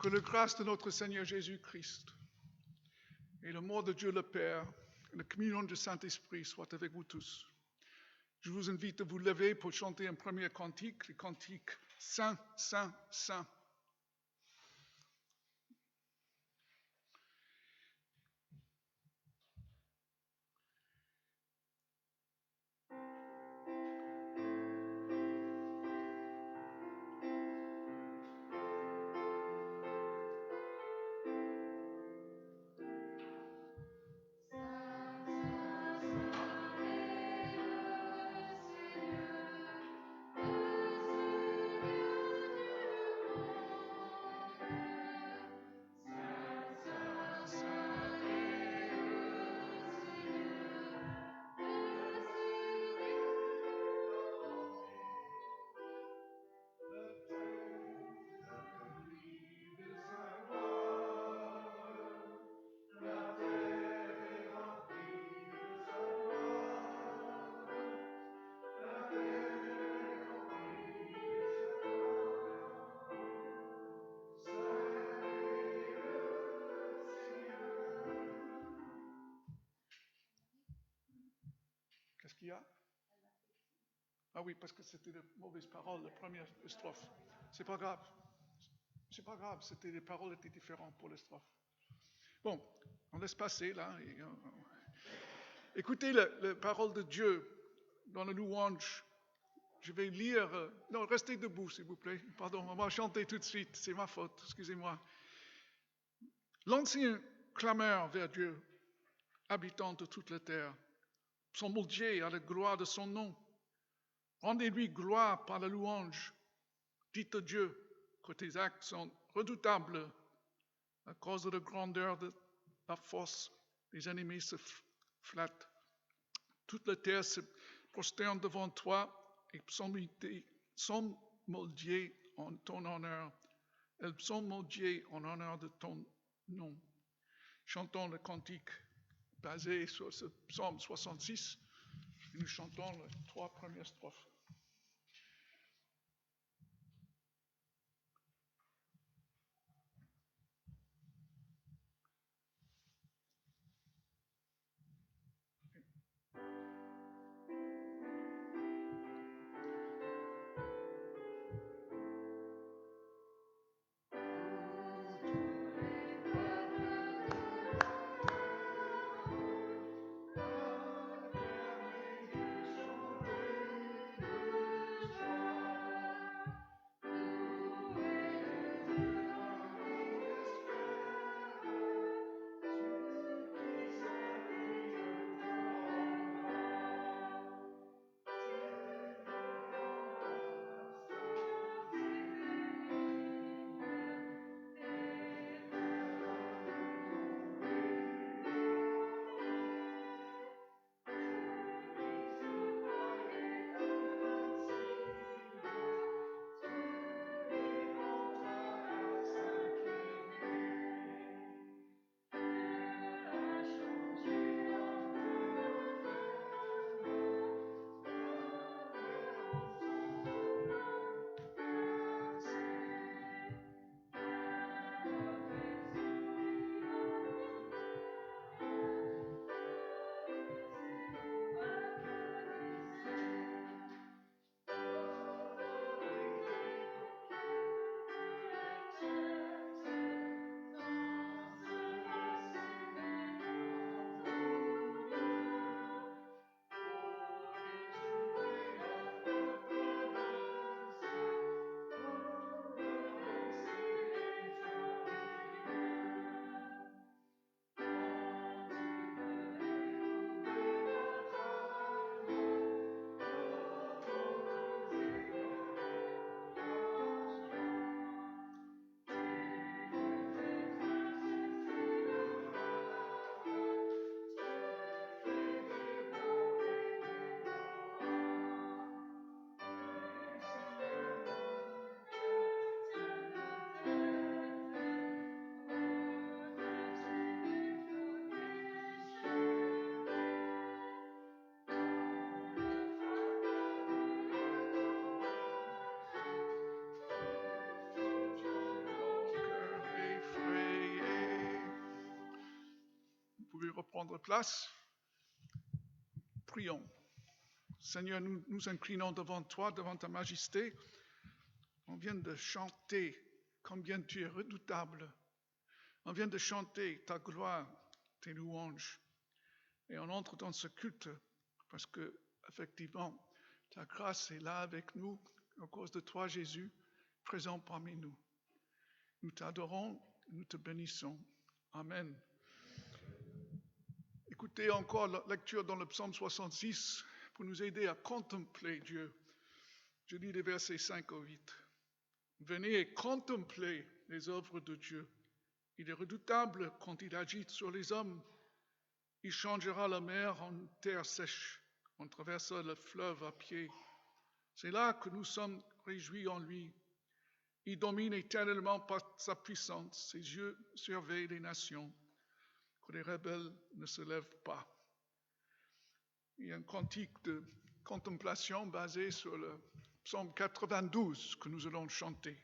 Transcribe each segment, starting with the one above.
Que la grâce de notre Seigneur Jésus-Christ et l'amour de Dieu le Père et la communion du Saint-Esprit soient avec vous tous. Je vous invite à vous lever pour chanter un premier cantique, le cantique Saint, Saint, Saint. Qu'est-ce qu'il y a? Ah oui, parce que c'était de mauvaises paroles, la première strophe. C'est pas grave. C'est pas grave, les paroles étaient différentes pour les strophes. Bon, on laisse passer là. Écoutez la parole de Dieu dans la louange. Je vais lire. Non, restez debout, s'il vous plaît. Pardon, on va chanter tout de suite. C'est ma faute, excusez-moi. L'ancien clameur vers Dieu, habitant de toute la terre, psalmodiez à la gloire de son nom. Rendez-lui gloire par la louange. Dites à Dieu que tes actes sont redoutables à cause de la grandeur de la force. Les ennemis se flattent. Toute la terre se prosterne devant toi et psalmodier en ton honneur. Elle psalmodier en honneur de ton nom. Chantons le cantique basé sur ce psaume 66. Et nous chantons les 3 premières strophes. reprendre place. Prions. Seigneur, nous nous inclinons devant toi, devant ta majesté. On vient de chanter combien tu es redoutable. On vient de chanter ta gloire, tes louanges. Et on entre dans ce culte parce que, effectivement, ta grâce est là avec nous, à cause de toi, Jésus, présent parmi nous. Nous t'adorons, nous te bénissons. Amen. Écoutez encore la lecture dans le psaume 66 pour nous aider à contempler Dieu. Je lis les versets 5 au 8. Venez et contemplez les œuvres de Dieu. Il est redoutable quand il agite sur les hommes. Il changera la mer en terre sèche. On traversa le fleuve à pied. C'est là que nous sommes réjouis en lui. Il domine éternellement par sa puissance. Ses yeux surveillent les nations, que les rebelles ne se lèvent pas. Il y a un cantique de contemplation basé sur le psaume 92 que nous allons chanter.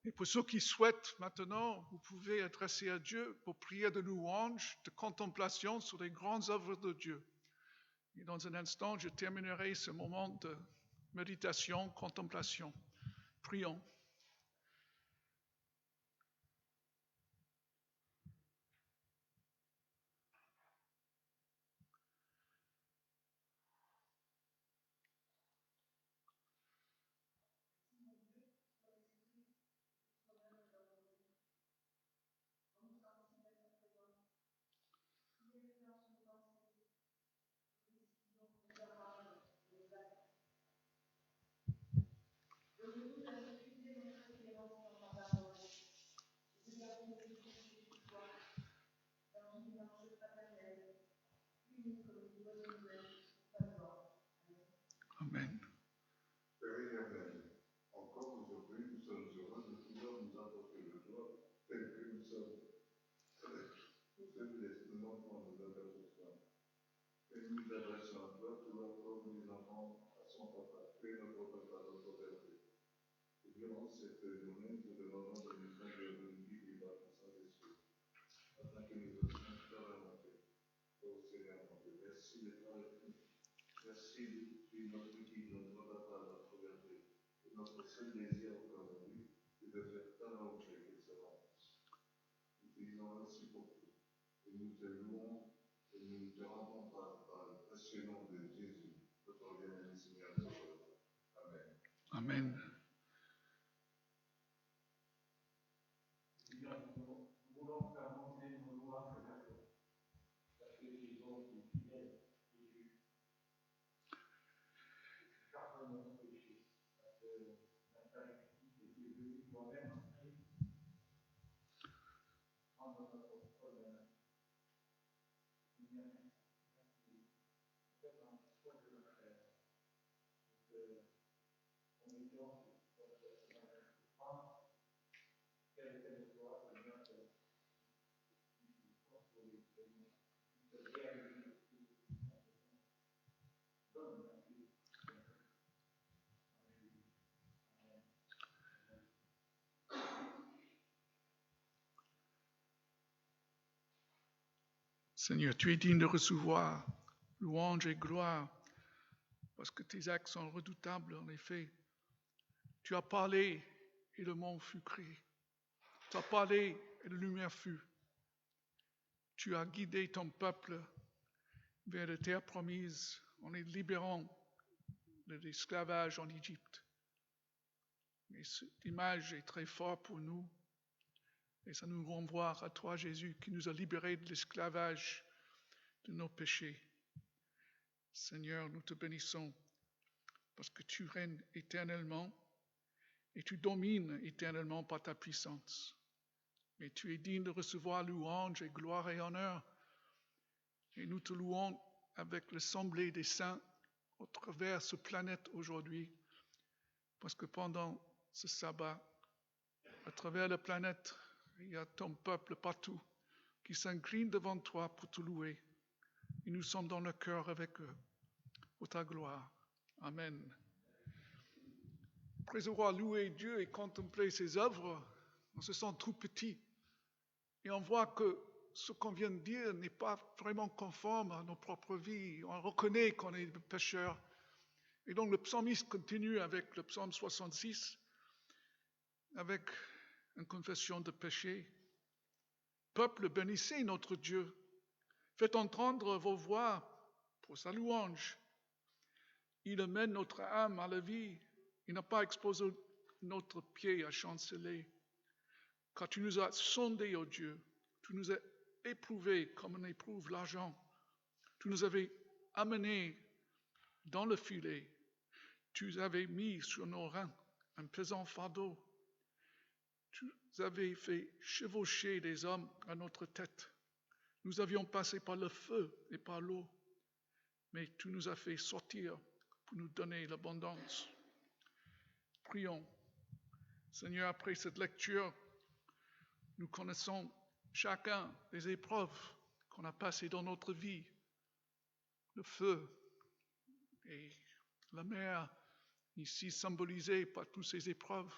Et pour ceux qui souhaitent maintenant, vous pouvez adresser à Dieu pour prier de louange, de contemplation sur les grandes œuvres de Dieu. Et dans un instant, je terminerai ce moment de méditation, contemplation. Prions. Amen. Père éternel, encore aujourd'hui, nous sommes heureux de pouvoir nous apporter de toi tel que nous sommes. Nous faiblesses, nous manquons de notre aperçoit. Et nous nous adressons à toi, toujours comme les enfants à son papa. Fais notre papa, notre Père. Et durant cette journée, nous demandons de nous conduire de nous guider par ton Saint-Esprit, afin que nous puissions faire la volonté. Ô Seigneur, mon Dieu, merci d'être avec nous. Merci de notre guide, notre papa, notre vertu. Et notre seul désir aujourd'hui, c'est de faire ta volonté qu'il se remplisse. Nous te disons merci pour tout. Et nous te louons et nous te rendons par le précieux nom de Jésus, notre bien-aimé Seigneur et Sauveur. Amen. Amen. Seigneur, tu es digne de recevoir louange et gloire, parce que tes actes sont redoutables, en effet. Tu as parlé et le monde fut créé. Tu as parlé et la lumière fut. Tu as guidé ton peuple vers la terre promise en les libérant de l'esclavage en Égypte. Et cette image est très forte pour nous. Et ça nous renvoie à toi, Jésus, qui nous a libérés de l'esclavage de nos péchés. Seigneur, nous te bénissons parce que tu règnes éternellement et tu domines éternellement par ta puissance. Et tu es digne de recevoir louange et gloire et honneur. Et nous te louons avec l'assemblée des saints au travers de cette planète aujourd'hui, parce que pendant ce sabbat, à travers la planète, il y a ton peuple partout qui s'incline devant toi pour te louer. Et nous sommes dans le cœur avec eux, pour ta gloire. Amen. Après avoir loué Dieu et contemplé ses œuvres, on se sent tout petit. Et on voit que ce qu'on vient de dire n'est pas vraiment conforme à nos propres vies. On reconnaît qu'on est des pécheurs. Et donc le psalmiste continue avec le psaume 66, avec une confession de péché. Peuple, bénissez notre Dieu. Faites entendre vos voix pour sa louange. Il amène notre âme à la vie. Il n'a pas exposé notre pied à chanceler. Car tu nous as sondés, ô Dieu. Tu nous as éprouvés comme on éprouve l'argent. Tu nous avais amenés dans le filet. Tu avais mis sur nos reins un pesant fardeau. Tu avais fait chevaucher des hommes à notre tête. Nous avions passé par le feu et par l'eau, mais tu nous as fait sortir pour nous donner l'abondance. Prions. Seigneur, après cette lecture, nous connaissons chacun des épreuves qu'on a passées dans notre vie. Le feu et la mer, ici symbolisés par toutes ces épreuves.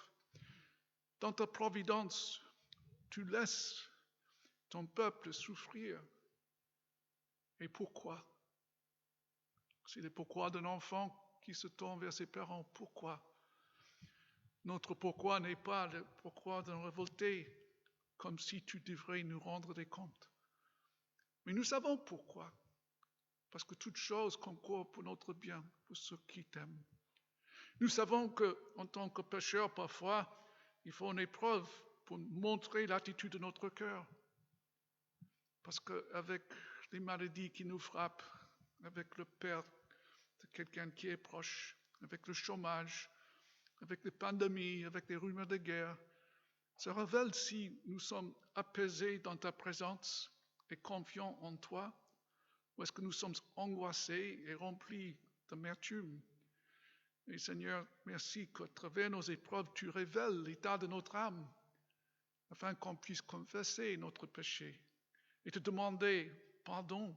Dans ta providence, tu laisses ton peuple souffrir. Et pourquoi? C'est le pourquoi d'un enfant qui se tourne vers ses parents. Pourquoi? Notre pourquoi n'est pas le pourquoi d'un révolté, comme si tu devrais nous rendre des comptes. Mais nous savons pourquoi. Parce que toute chose concourt pour notre bien, pour ceux qui t'aiment. Nous savons qu'en tant que pécheurs, parfois, il faut une épreuve pour montrer l'attitude de notre cœur. Parce qu'avec les maladies qui nous frappent, avec le perte de quelqu'un qui est proche, avec le chômage, avec les pandémies, avec les rumeurs de guerre, ça révèle si nous sommes apaisés dans ta présence et confiants en toi, ou est-ce que nous sommes angoissés et remplis d'amertume. Et Seigneur, merci qu'à travers nos épreuves, tu révèles l'état de notre âme, afin qu'on puisse confesser notre péché et te demander pardon.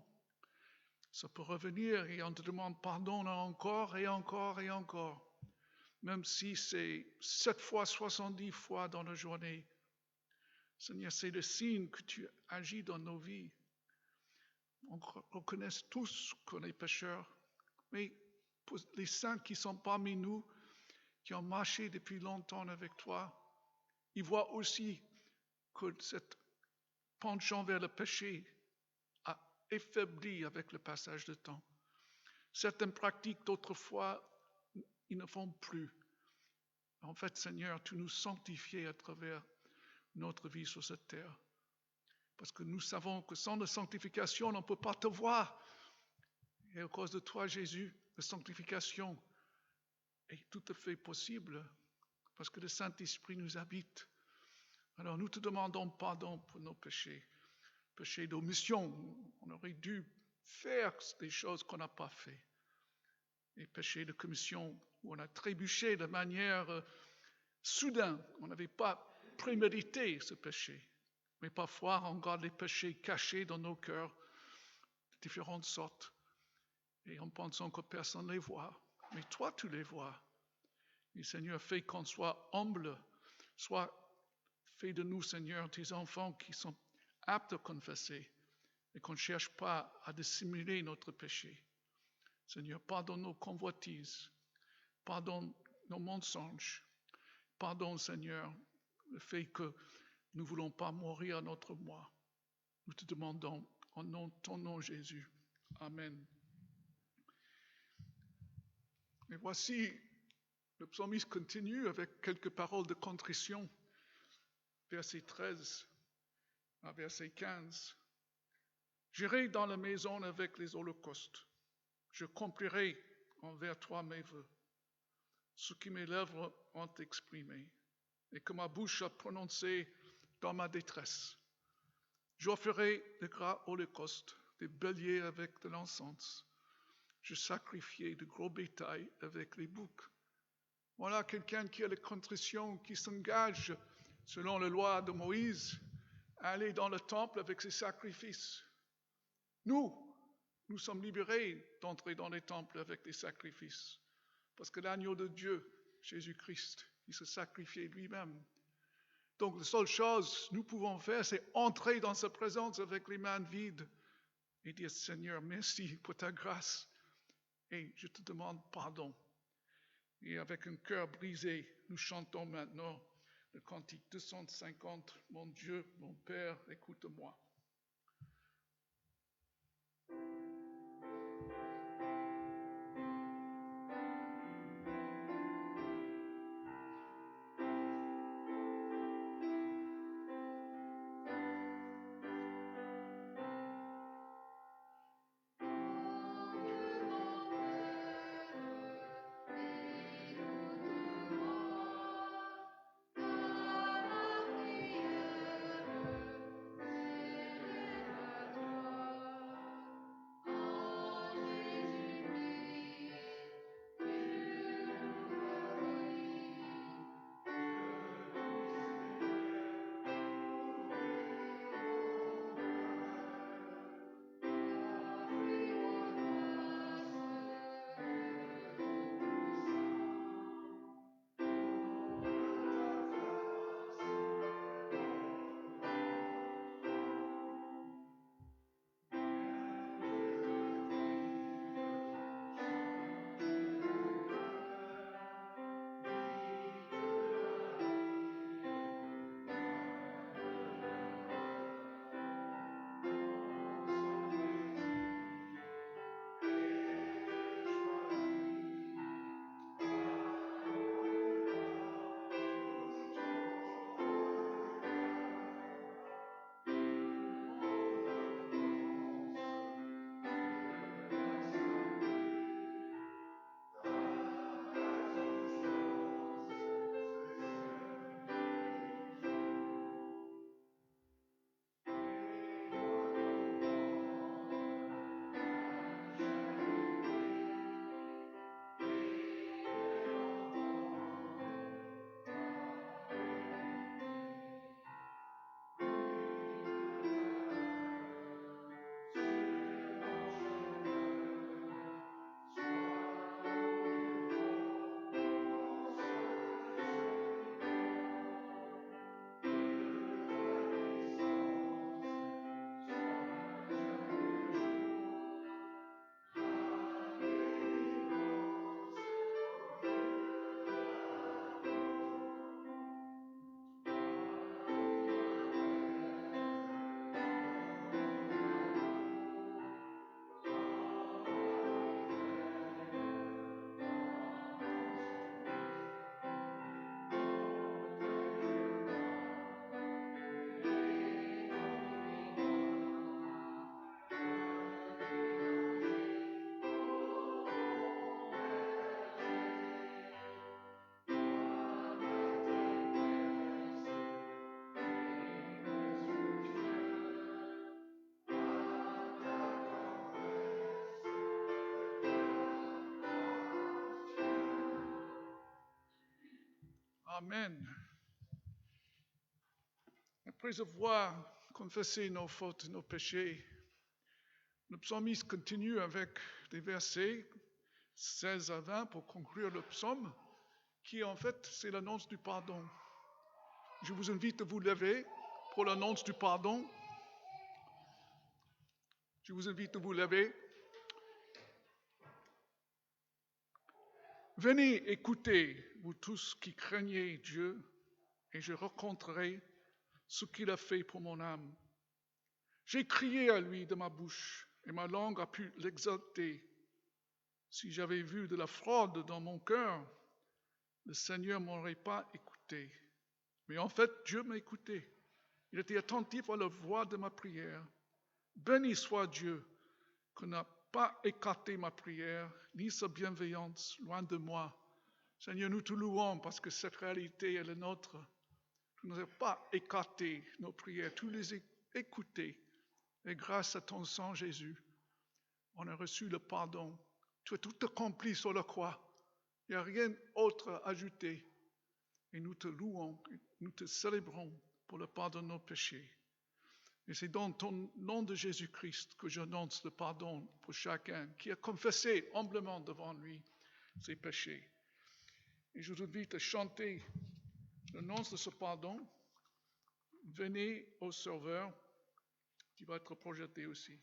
Ça peut revenir et on te demande pardon encore et encore et encore. Même si c'est 7 fois, 70 fois dans la journée. Seigneur, c'est le signe que tu agis dans nos vies. On reconnaît tous qu'on est pécheurs, mais pour les saints qui sont parmi nous, qui ont marché depuis longtemps avec toi, ils voient aussi que cette penchant vers le péché a affaibli avec le passage de temps. Certaines pratiques d'autrefois, ils ne font plus. En fait, Seigneur, tu nous sanctifies à travers notre vie sur cette terre. Parce que nous savons que sans la sanctification, on ne peut pas te voir. Et à cause de toi, Jésus, la sanctification est tout à fait possible parce que le Saint-Esprit nous habite. Alors nous te demandons pardon pour nos péchés d'omission. On aurait dû faire des choses qu'on n'a pas fait. Et péchés de commission où on a trébuché de manière soudaine. On n'avait pas prémédité ce péché. Mais parfois, on garde les péchés cachés dans nos cœurs, de différentes sortes. Et en pensant que personne ne les voit. Mais toi, tu les vois. Et Seigneur, fais qu'on soit humble. Fais de nous, Seigneur, tes enfants qui sont aptes à confesser. Et qu'on ne cherche pas à dissimuler notre péché. Seigneur, pardonne nos convoitises. Pardonne nos mensonges. Pardonne, Seigneur, le fait que nous ne voulons pas mourir à notre moi. Nous te demandons en ton nom, Jésus. Amen. Et voici, le psalmiste continue avec quelques paroles de contrition. Verset 13 à verset 15. J'irai dans la maison avec les holocaustes. Je accomplirai envers toi mes vœux, ce que mes lèvres ont exprimé et que ma bouche a prononcé dans ma détresse. J'offrirai de gras holocaustes, des béliers avec de l'encens. Je sacrifiai de gros bétail avec les boucs. Voilà quelqu'un qui a la contrition, qui s'engage, selon la loi de Moïse, à aller dans le temple avec ses sacrifices. Nous sommes libérés d'entrer dans les temples avec des sacrifices. Parce que l'agneau de Dieu, Jésus-Christ, il se sacrifiait lui-même. Donc la seule chose que nous pouvons faire, c'est entrer dans sa présence avec les mains vides et dire, Seigneur, merci pour ta grâce. Et je te demande pardon. Et avec un cœur brisé, nous chantons maintenant le cantique 250, Mon Dieu, mon Père, écoute-moi. Amen. Après avoir confessé nos fautes, nos péchés, le psalmiste continue avec des versets 16 à 20 pour conclure le psaume, qui en fait c'est l'annonce du pardon. Je vous invite à vous lever pour l'annonce du pardon. Je vous invite à vous lever. Venez écouter, vous tous qui craignez Dieu, et je raconterai ce qu'il a fait pour mon âme. J'ai crié à lui de ma bouche, et ma langue a pu l'exalter. Si j'avais vu de la fraude dans mon cœur, le Seigneur ne m'aurait pas écouté. Mais en fait, Dieu m'a écouté. Il était attentif à la voix de ma prière. Béni soit Dieu, qui n'a pas écarté ma prière, ni sa bienveillance, loin de moi. Seigneur, nous te louons parce que cette réalité est la nôtre. Tu n'as pas écarté nos prières, tu les as écoutées. Et grâce à ton sang, Jésus, on a reçu le pardon. Tu as tout accompli sur la croix. Il n'y a rien d'autre à ajouter. Et nous te louons, nous te célébrons pour le pardon de nos péchés. Et c'est dans ton nom de Jésus-Christ que j'annonce le pardon pour chacun qui a confessé humblement devant lui ses péchés. Et je vous invite à chanter l'annonce de ce pardon. Venez au Sauveur, qui va être projeté aussi.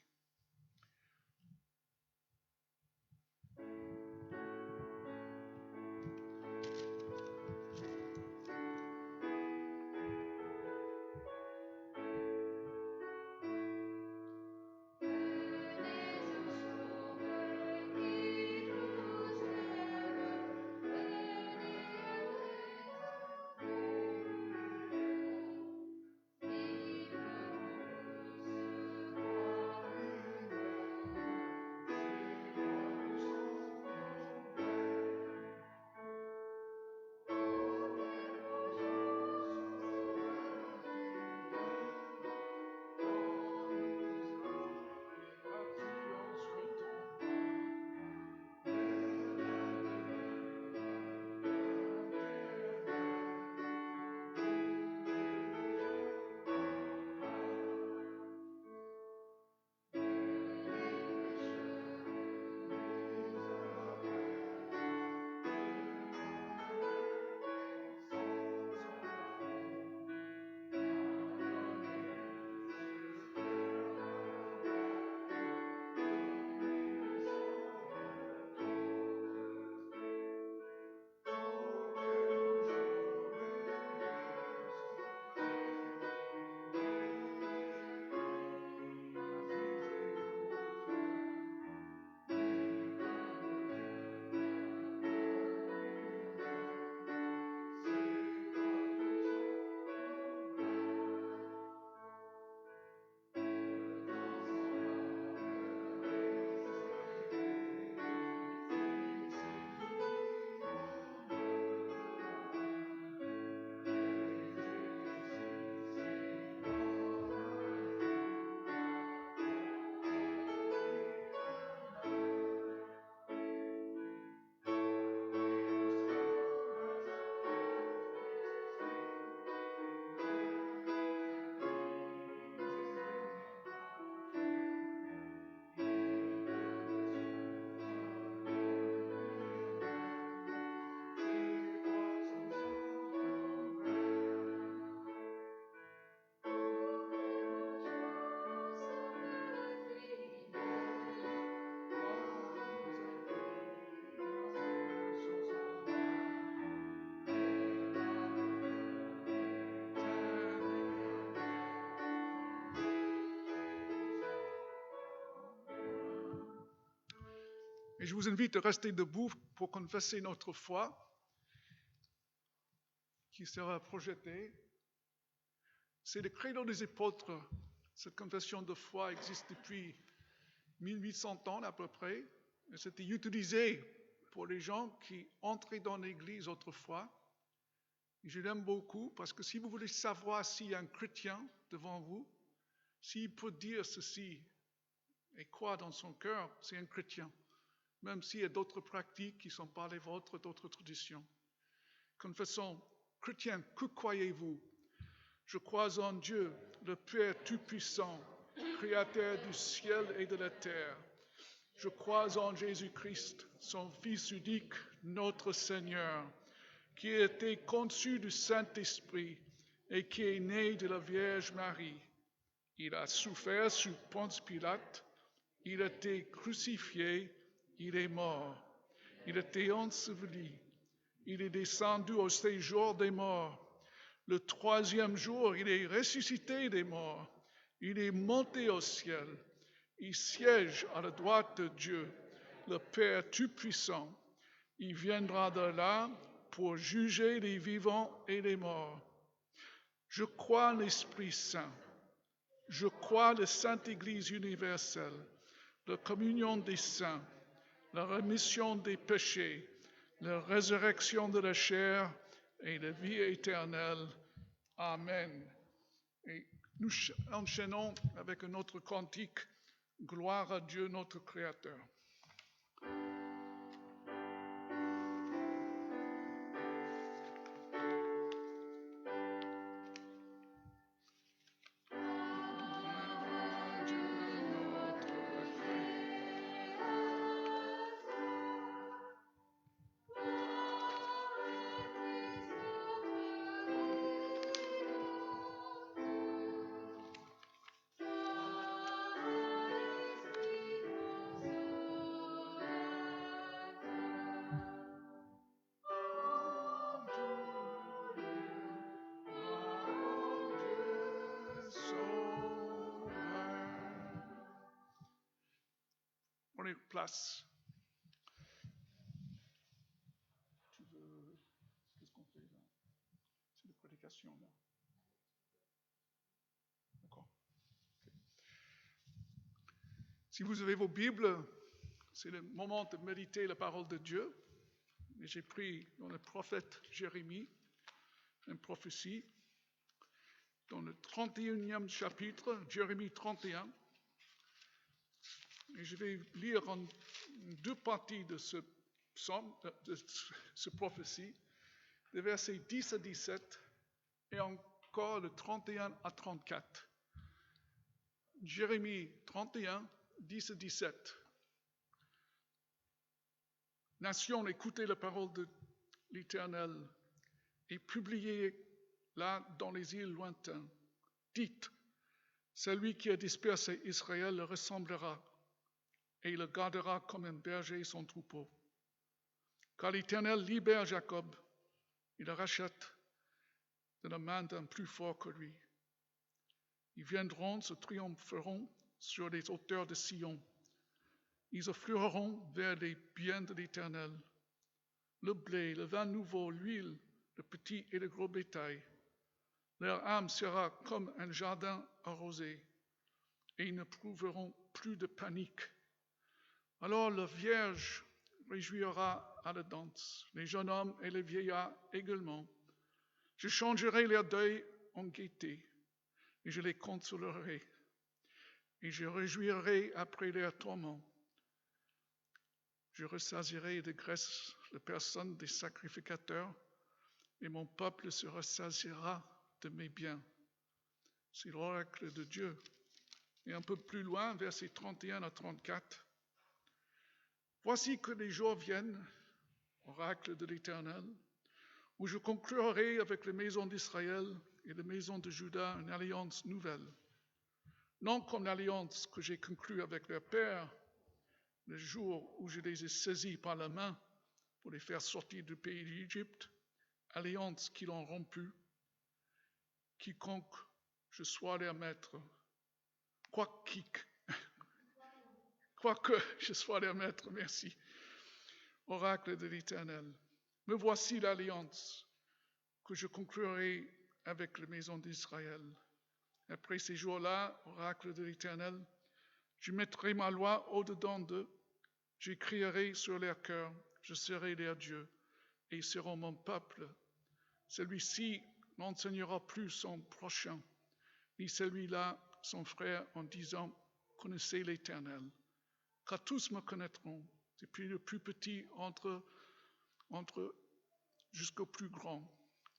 Et je vous invite à rester debout pour confesser notre foi, qui sera projetée. C'est le credo des apôtres. Cette confession de foi existe depuis 1800 ans à peu près. Et c'était utilisé pour les gens qui entraient dans l'église autrefois. Et je l'aime beaucoup parce que si vous voulez savoir s'il y a un chrétien devant vous, s'il peut dire ceci et croire dans son cœur, c'est un chrétien. Même s'il y a d'autres pratiques qui ne sont pas les vôtres, d'autres traditions. Confessons Chrétien, que croyez-vous? Je crois en Dieu, le Père Tout-Puissant, Créateur du ciel et de la terre. Je crois en Jésus-Christ, son Fils unique, notre Seigneur, qui a été conçu du Saint-Esprit et qui est né de la Vierge Marie. Il a souffert sous Ponce Pilate, il a été crucifié, il est mort. Il a été enseveli, il est descendu au séjour des morts. Le troisième jour, il est ressuscité des morts. Il est monté au ciel. Il siège à la droite de Dieu, le Père Tout-Puissant. Il viendra de là pour juger les vivants et les morts. Je crois en l'Esprit Saint. Je crois la Sainte Église universelle, la communion des saints, la rémission des péchés, la résurrection de la chair et la vie éternelle. Amen. Et nous enchaînons avec un autre cantique, Gloire à Dieu notre Créateur. Prenez place. Qu'est-ce qu'on fait là? C'est une prédication là. D'accord. Okay. Si vous avez vos Bibles, c'est le moment de méditer la parole de Dieu. Et j'ai pris dans le prophète Jérémie une prophétie dans le 31e chapitre, Jérémie 31. Et je vais lire en deux parties de ce psaume, de ce prophétie, les versets 10 à 17 et encore le 31 à 34. Jérémie 31, 10 à 17. Nation, écoutez la parole de l'Éternel et publiez-la dans les îles lointaines. Dites, celui qui a dispersé Israël le ressemblera et il le gardera comme un berger son troupeau. Car l'Éternel libère Jacob, il le rachète de la main d'un plus fort que lui. Ils viendront, se triompheront sur les hauteurs de Sion. Ils afflueront vers les biens de l'Éternel, le blé, le vin nouveau, l'huile, le petit et le gros bétail. Leur âme sera comme un jardin arrosé, et ils ne prouveront plus de panique. Alors la Vierge réjouira à la danse, les jeunes hommes et les vieillards également. Je changerai leur deuil en gaieté, et je les consolerai, et je réjouirai après leurs tourments. Je ressaisirai de graisse la personne des sacrificateurs, et mon peuple se ressaisira de mes biens. C'est l'oracle de Dieu. Et un peu plus loin, versets 31 à 34. Voici que les jours viennent, oracle de l'Éternel, où je conclurai avec les maisons d'Israël et les maisons de Juda une alliance nouvelle. Non comme l'alliance que j'ai conclue avec leur père, le jour où je les ai saisis par la main pour les faire sortir du pays d'Égypte, alliance qu'ils ont rompue, quiconque je sois leur maître, quoique je sois leur maître, merci, oracle de l'Éternel. Me voici l'alliance que je conclurai avec les maisons d'Israël. Après ces jours-là, oracle de l'Éternel, je mettrai ma loi au-dedans d'eux, j'écrirai sur leur cœur, je serai leur Dieu, et ils seront mon peuple. Celui-ci n'enseignera plus son prochain, ni celui-là son frère, en disant, connaissez l'Éternel. Car tous me connaîtront, depuis le plus petit entre jusqu'au plus grand.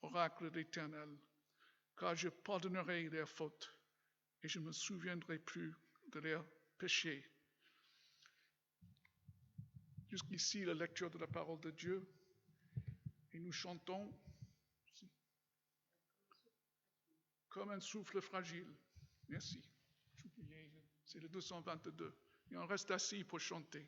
oracle de l'Éternel, car je pardonnerai leurs fautes et je ne me souviendrai plus de leurs péchés. Jusqu'ici, la lecture de la parole de Dieu, et nous chantons comme un souffle fragile. Merci. C'est le 222. Et on reste assis pour chanter.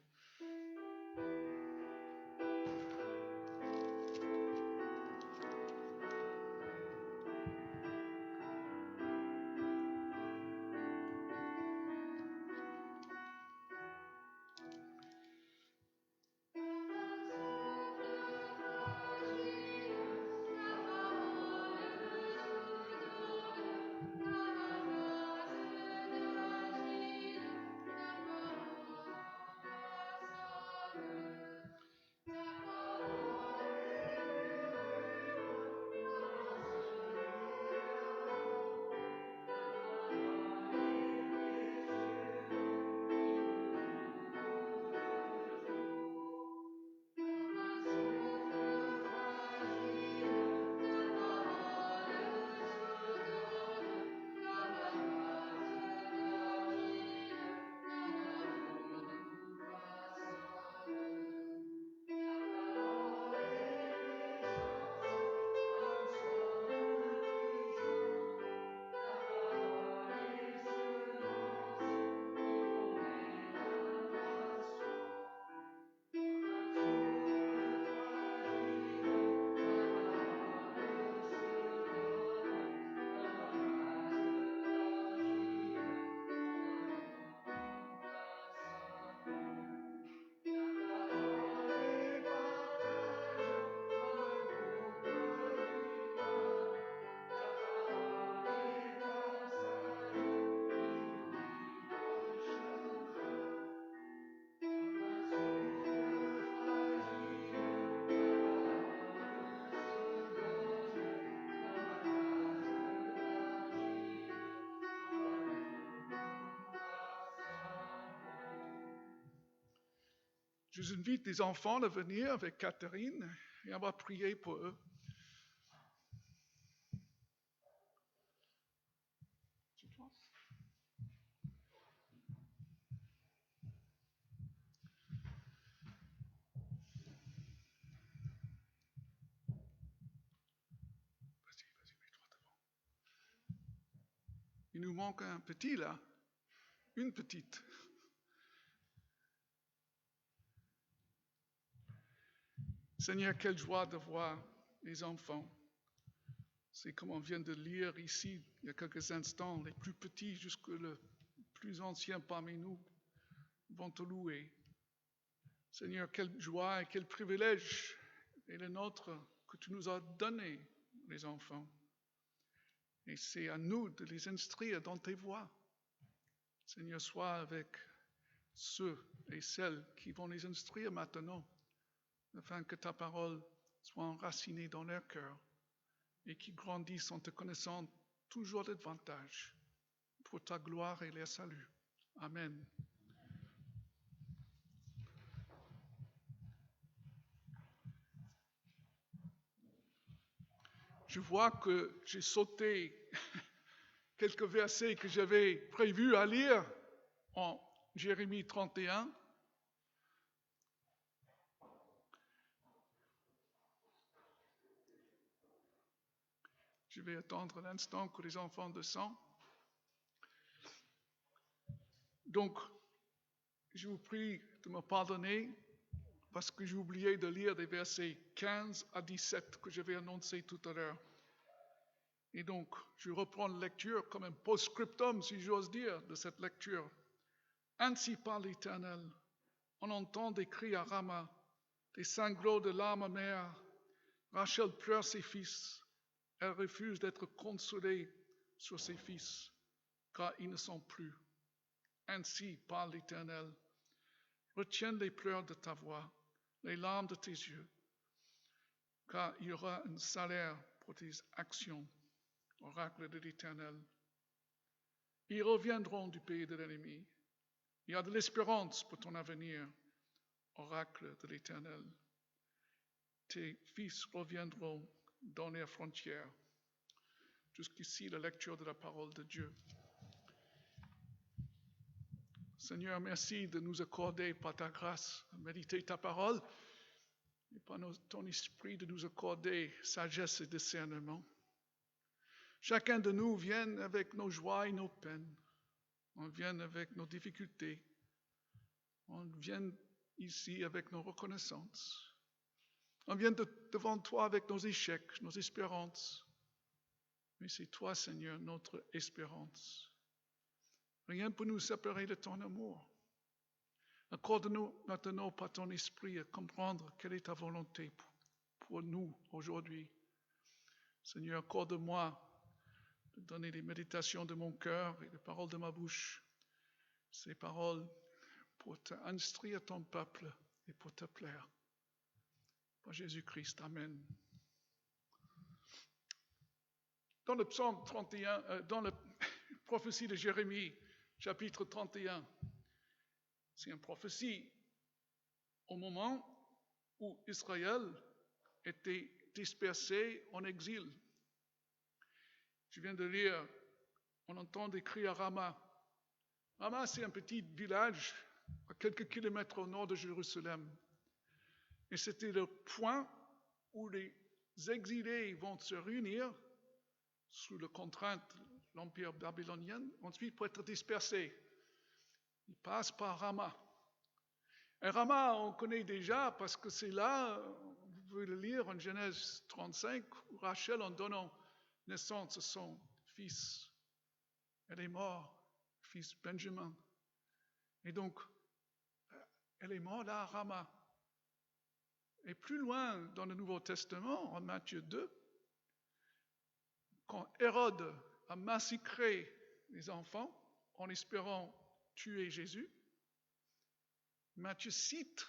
Je vous invite les enfants à venir avec Catherine et on va prier pour eux. Vas-y, mets-toi devant. Il nous manque un petit là, une petite. Seigneur, quelle joie de voir les enfants. C'est comme on vient de lire ici, il y a quelques instants, les plus petits jusque le plus ancien parmi nous vont te louer. Seigneur, quelle joie et quel privilège est le nôtre que tu nous as donné, les enfants. Et c'est à nous de les instruire dans tes voies. Seigneur, sois avec ceux et celles qui vont les instruire maintenant, afin que ta parole soit enracinée dans leur cœur et qu'ils grandissent en te connaissant toujours davantage pour ta gloire et leur salut. Amen. Je vois que j'ai sauté quelques versets que j'avais prévus à lire en Jérémie 31. Je vais attendre l'instant que les enfants descendent. Donc, je vous prie de me pardonner parce que j'ai oublié de lire des versets 15 à 17 que j'avais annoncés tout à l'heure. Et donc, je reprends la lecture comme un post-scriptum, si j'ose dire, de cette lecture. Ainsi parle l'Éternel. On entend des cris à Rama, des sanglots de larmes amères. Rachel pleure ses fils. Elle refuse d'être consolée sur ses fils, car ils ne sont plus. Ainsi parle l'Éternel. Retiens les pleurs de ta voix, les larmes de tes yeux, car il y aura un salaire pour tes actions, oracle de l'Éternel. Ils reviendront du pays de l'ennemi. Il y a de l'espérance pour ton avenir, oracle de l'Éternel. Tes fils reviendront dans les frontières. Jusqu'ici, la lecture de la parole de Dieu. Seigneur, merci de nous accorder par ta grâce à méditer ta parole et par ton esprit de nous accorder sagesse et discernement. Chacun de nous vient avec nos joies et nos peines. On vient avec nos difficultés. On vient ici avec nos reconnaissances. On vient devant toi avec nos échecs, nos espérances. Mais c'est toi, Seigneur, notre espérance. Rien ne peut nous séparer de ton amour. Accorde-nous maintenant par ton esprit à comprendre quelle est ta volonté pour nous aujourd'hui. Seigneur, accorde-moi de donner les méditations de mon cœur et les paroles de ma bouche. Ces paroles pour instruire ton peuple et pour te plaire. Par Jésus-Christ, Amen. Dans le psaume 31, dans la prophétie de Jérémie, chapitre 31, c'est une prophétie au moment où Israël était dispersé en exil. Je viens de lire, on entend des cris à Rama. Rama, c'est un petit village à quelques kilomètres au nord de Jérusalem. Et c'était le point où les exilés vont se réunir sous la contrainte de l'Empire babylonien, ensuite pour être dispersés. Ils passent par Rama. Et Rama, on connaît déjà parce que c'est là, vous pouvez le lire en Genèse 35, où Rachel, en donnant naissance à son fils, elle est morte, fils Benjamin. Et donc, elle est morte là à Rama. Et plus loin dans le Nouveau Testament, en Matthieu 2, quand Hérode a massacré les enfants en espérant tuer Jésus, Matthieu cite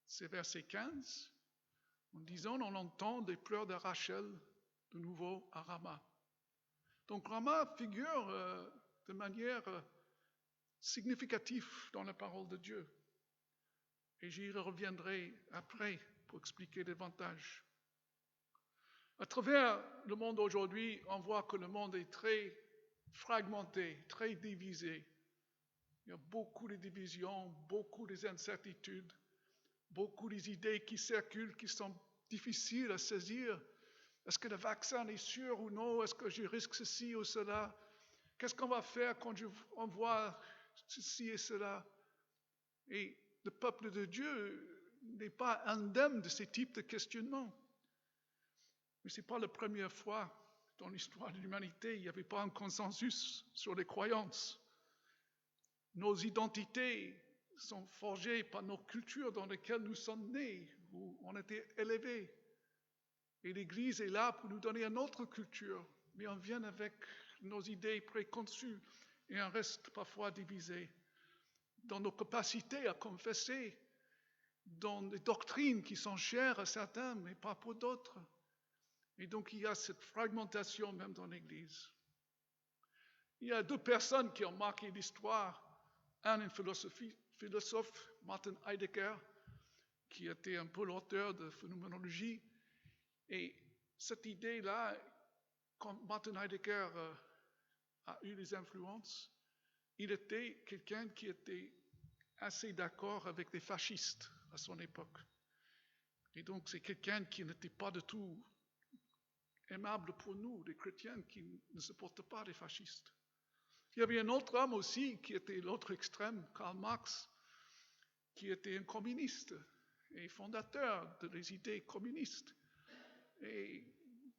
ces versets 15 en disant on entend des pleurs de Rachel de nouveau à Rama. Donc Rama figure de manière significative dans la parole de Dieu. Et j'y reviendrai après pour expliquer davantage. À travers le monde aujourd'hui, on voit que le monde est très fragmenté, très divisé. Il y a beaucoup de divisions, beaucoup d'incertitudes, beaucoup d'idées qui circulent, qui sont difficiles à saisir. Est-ce que le vaccin est sûr ou non? Est-ce que je risque ceci ou cela? Qu'est-ce qu'on va faire quand on voit ceci et cela? Et le peuple de Dieu n'est pas indemne de ces types de questionnements. Mais ce n'est pas la première fois dans l'histoire de l'humanité, il n'y avait pas un consensus sur les croyances. Nos identités sont forgées par nos cultures dans lesquelles nous sommes nés, où on a été élevés. Et l'Église est là pour nous donner une autre culture, mais on vient avec nos idées préconçues et on reste parfois divisé dans nos capacités à confesser, dans des doctrines qui sont chères à certains, mais pas pour d'autres. Et donc il y a cette fragmentation même dans l'Église. Il y a deux personnes qui ont marqué l'histoire. Un philosophe, Martin Heidegger, qui était un peu l'auteur de phénoménologie. Et cette idée-là, quand Martin Heidegger a eu les influences, il était quelqu'un qui était assez d'accord avec les fascistes à son époque. Et donc c'est quelqu'un qui n'était pas du tout aimable pour nous, les chrétiens qui ne supportent pas les fascistes. Il y avait un autre homme aussi qui était l'autre extrême, Karl Marx, qui était un communiste et fondateur des idées communistes. Et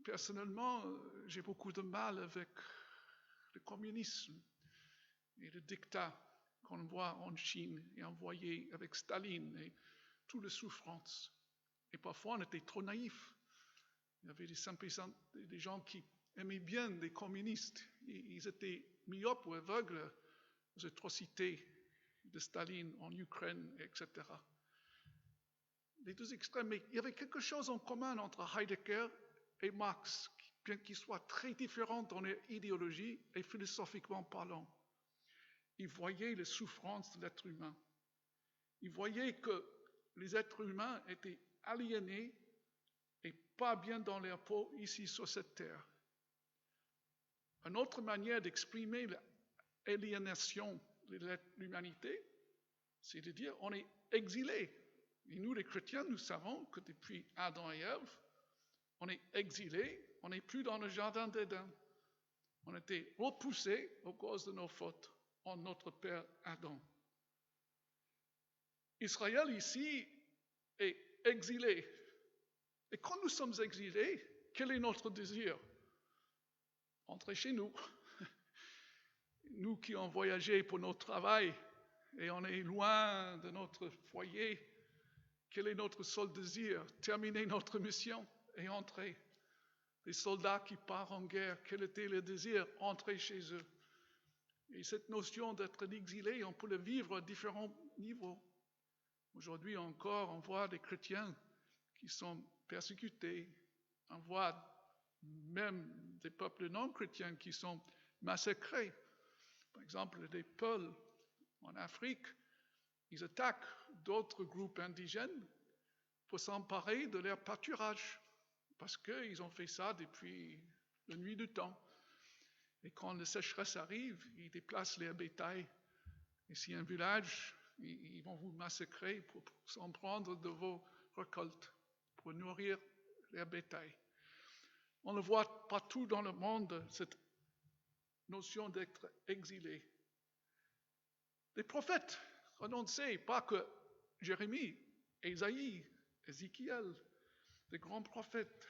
personnellement, j'ai beaucoup de mal avec le communisme et le dictat qu'on voit en Chine et envoyé avec Staline et toutes les souffrances. Et parfois, on était trop naïfs. Il y avait des gens qui aimaient bien les communistes. Ils étaient myopes ou aveugles aux atrocités de Staline en Ukraine, etc. Les deux extrêmes, mais il y avait quelque chose en commun entre Heidegger et Marx, bien qu'ils soient très différents dans leur idéologie et philosophiquement parlant. Ils voyaient les souffrances de l'être humain. Ils voyaient que les êtres humains étaient aliénés et pas bien dans leur peau ici sur cette terre. Une autre manière d'exprimer l'aliénation de l'humanité, c'est de dire on est exilé. Et nous, les chrétiens, nous savons que depuis Adam et Ève, on est exilé, on n'est plus dans le jardin d'Éden. On a été repoussés à cause de nos fautes en notre père Adam. Israël ici est exilé. Et quand nous sommes exilés, quel est notre désir? Entrer chez nous. Nous qui avons voyagé pour notre travail et on est loin de notre foyer, quel est notre seul désir? Terminer notre mission et entrer. Les soldats qui partent en guerre, quel était le désir? Entrer chez eux. Et cette notion d'être exilé, on peut le vivre à différents niveaux. Aujourd'hui encore, on voit des chrétiens qui sont persécutés. On voit même des peuples non chrétiens qui sont massacrés. Par exemple, les Peuls en Afrique, ils attaquent d'autres groupes indigènes pour s'emparer de leur pâturage, parce qu'ils ont fait ça depuis la nuit du temps. Et quand la sécheresse arrive, ils déplacent leur bétail. Et si un village, ils vont vous massacrer pour s'en prendre de vos récoltes, pour nourrir leur bétail. On le voit partout dans le monde, cette notion d'être exilé. Les prophètes annonçaient, pas que Jérémie, Ésaïe, Ézéchiel, les grands prophètes,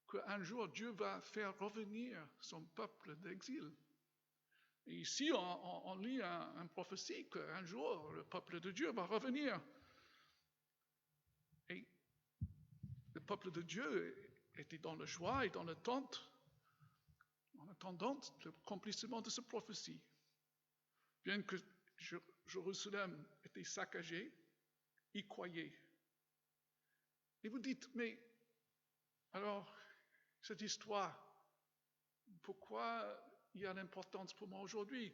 qu'un jour Dieu va faire revenir son peuple d'exil. Et ici, on lit un prophétie qu'un jour le peuple de Dieu va revenir. Et le peuple de Dieu était dans la joie et dans l'attente, en attendant l'accomplissement de cette prophétie. Bien que Jérusalem était saccagée, y croyez. Et vous dites, mais alors, cette histoire, pourquoi il y a l'importance pour moi aujourd'hui?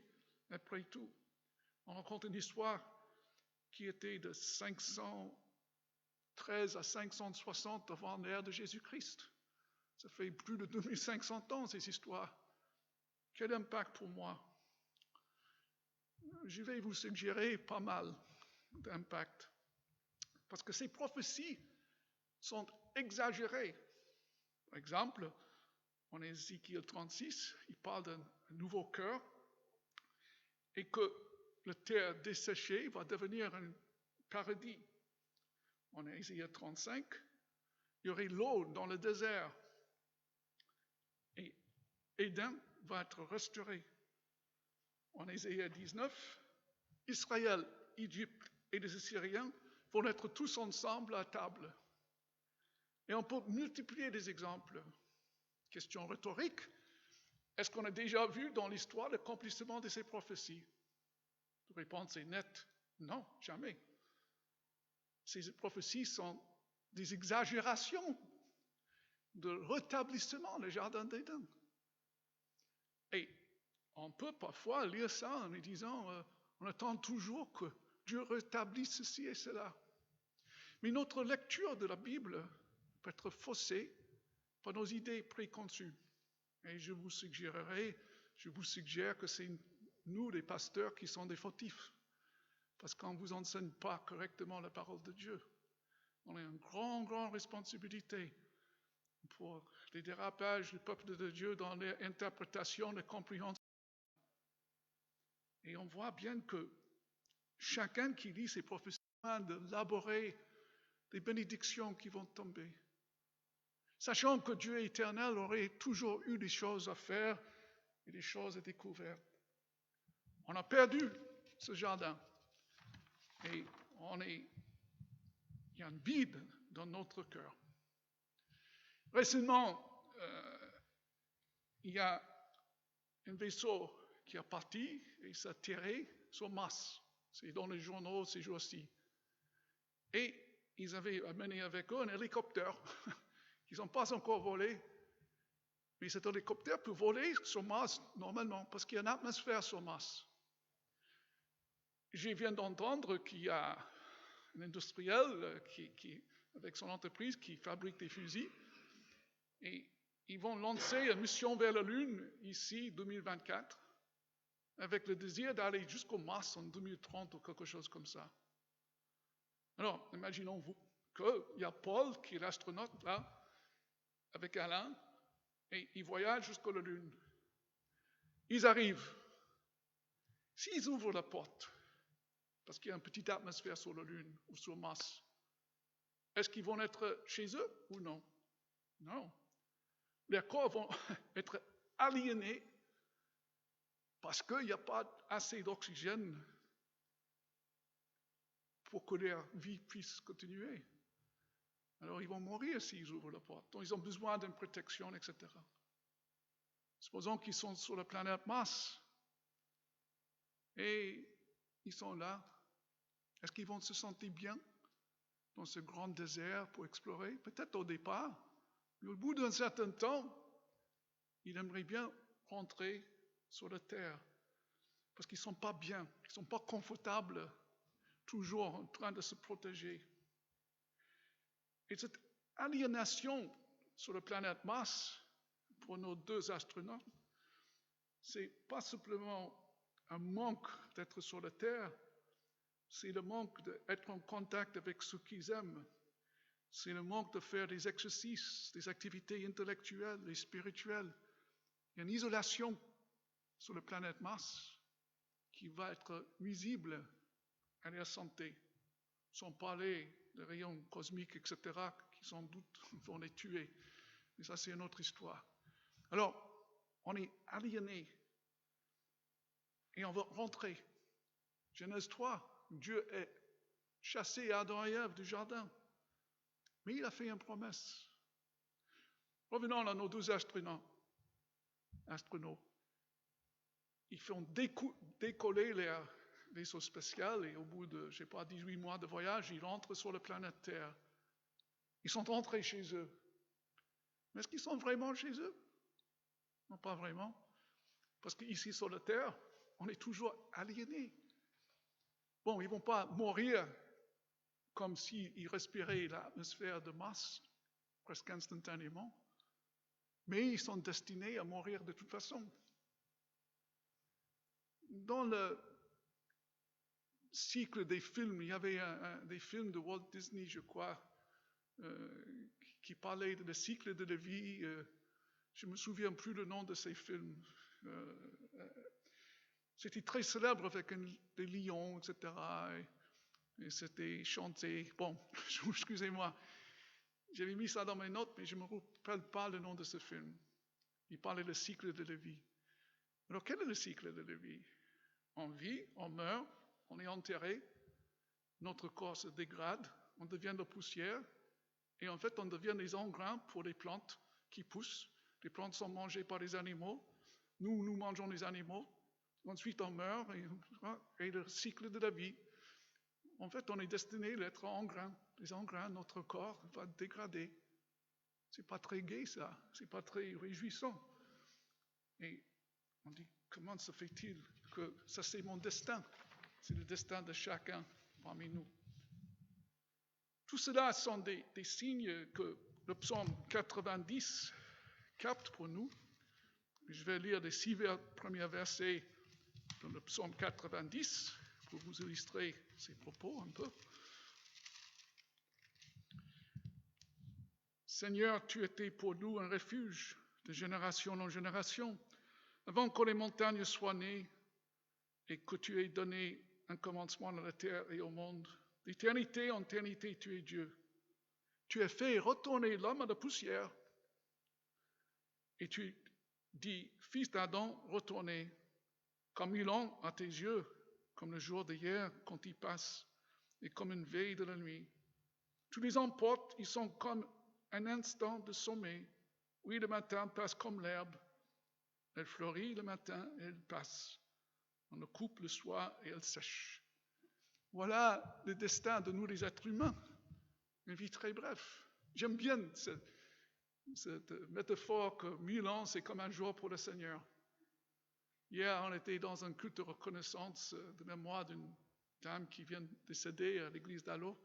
Après tout, on raconte une histoire qui était de 513 à 560 avant l'ère de Jésus-Christ. Ça fait plus de 2500 ans, ces histoires. Quel impact pour moi? Je vais vous suggérer pas mal d'impact. Parce que ces prophéties sont exagérées. Par exemple, en Ézéchiel 36, il parle d'un nouveau cœur et que la terre desséchée va devenir un paradis. En Ézéchiel 35, il y aurait l'eau dans le désert et Éden va être restauré. En Ézéchiel 19, Israël, Égypte et les Assyriens vont être tous ensemble à table. Et on peut multiplier des exemples. Question rhétorique, est-ce qu'on a déjà vu dans l'histoire l'accomplissement de ces prophéties? La réponse est nette, non, jamais. Ces prophéties sont des exagérations de rétablissement du jardin d'Éden. Et on peut parfois lire ça en disant, on attend toujours que Dieu rétablisse ceci et cela. Mais notre lecture de la Bible peut être faussée par nos idées préconçues. Et je vous suggère que c'est nous, les pasteurs, qui sommes des fautifs. Parce qu'on ne vous enseigne pas correctement la parole de Dieu. On a une grande responsabilité pour les dérapages du peuple de Dieu dans leur interprétation et compréhension. Et on voit bien que chacun qui lit ces prophéties d'élaborer des bénédictions qui vont tomber. Sachant que Dieu éternel aurait toujours eu des choses à faire et des choses à découvrir. On a perdu ce jardin. Et il y a un vide dans notre cœur. Récemment, il y a un vaisseau qui est parti et s'est tiré sur Mars. C'est dans les journaux ces jours-ci. Et ils avaient amené avec eux un hélicoptère. Ils n'ont pas encore volé. Mais cet hélicoptère peut voler sur Mars normalement, parce qu'il y a une atmosphère sur Mars. Je viens d'entendre qu'il y a un industriel qui avec son entreprise qui fabrique des fusils. Et ils vont lancer une mission vers la Lune ici, 2024, avec le désir d'aller jusqu'au Mars en 2030 ou quelque chose comme ça. Alors, imaginons-vous qu'il y a Paul, qui est l'astronaute là, avec Alain, et ils voyagent jusqu'à la Lune. Ils arrivent. S'ils ouvrent la porte, parce qu'il y a une petite atmosphère sur la Lune ou sur Mars, est-ce qu'ils vont être chez eux ou non? Non. Leurs corps vont être aliénés parce qu'il n'y a pas assez d'oxygène pour que leur vie puisse continuer. Alors ils vont mourir s'ils ouvrent la porte. Donc ils ont besoin d'une protection, etc. Supposons qu'ils sont sur la planète Mars et ils sont là. Est-ce qu'ils vont se sentir bien dans ce grand désert pour explorer? Peut-être au départ, mais au bout d'un certain temps, ils aimeraient bien rentrer sur la Terre parce qu'ils ne sont pas bien, ils ne sont pas confortables, toujours en train de se protéger. Et cette aliénation sur la planète Mars, pour nos deux astronautes, c'est pas simplement un manque d'être sur la Terre, c'est le manque d'être en contact avec ceux qu'ils aiment, c'est le manque de faire des exercices, des activités intellectuelles et spirituelles. Il y a une isolation sur la planète Mars qui va être nuisible à leur santé, sans parler des rayons cosmiques, etc., qui sans doute vont les tuer. Mais ça, c'est une autre histoire. Alors, on est aliéné et on va rentrer. Genèse 3, Dieu est chassé Adam et Ève du jardin. Mais il a fait une promesse. Revenons à nos deux astronautes. Ils font décoller leur vaisseau spatial et au bout de, 18 mois de voyage, ils rentrent sur la planète Terre. Ils sont rentrés chez eux. Mais est-ce qu'ils sont vraiment chez eux? Non, pas vraiment. Parce qu'ici sur la Terre, on est toujours aliénés. Bon, ils ne vont pas mourir comme s'ils respiraient l'atmosphère de Mars, presque instantanément, mais ils sont destinés à mourir de toute façon. Dans le cycle des films, il y avait des films de Walt Disney, je crois, qui parlaient de le cycle de la vie. Je ne me souviens plus le nom de ces films. C'était très célèbre avec des lions, etc. Et c'était chanté. Bon, excusez-moi, j'avais mis ça dans mes notes, mais je ne me rappelle pas le nom de ce film. Il parlait du cycle de la vie. Alors, quel est le cycle de la vie? On vit, on meurt, on est enterré, notre corps se dégrade, on devient de la poussière, et en fait, on devient des engrains pour les plantes qui poussent. Les plantes sont mangées par les animaux. Nous mangeons les animaux. Ensuite, on meurt, et le cycle de la vie. En fait, on est destiné à être engrains. Les engrains, notre corps va dégrader. C'est pas très gai, ça. C'est pas très réjouissant. Et on dit, comment se fait-il que ça, c'est mon destin? C'est le destin de chacun parmi nous. Tout cela sont des signes que le psaume 90 capte pour nous. Je vais lire les 6 premiers versets dans le psaume 90 pour vous illustrer ces propos un peu. Seigneur, tu étais pour nous un refuge de génération en génération, avant que les montagnes soient nées et que tu aies donné un commencement à la terre et au monde. D'éternité en éternité, tu es Dieu. Tu as fait retourner l'homme à la poussière et tu dis, fils d'Adam, retournez, comme 1000 ans à tes yeux, comme le jour d'hier quand il passe, et comme une veille de la nuit. Tu les emportes, ils sont comme un instant de sommeil. Oui, le matin passe comme l'herbe. Elle fleurit le matin et elle passe. On le coupe le soir et elle sèche. Voilà le destin de nous les êtres humains. Une vie très brève. J'aime bien cette métaphore que 1000 ans, c'est comme un jour pour le Seigneur. Hier, on était dans un culte de reconnaissance de mémoire d'une dame qui vient de décéder à l'église d'Allo.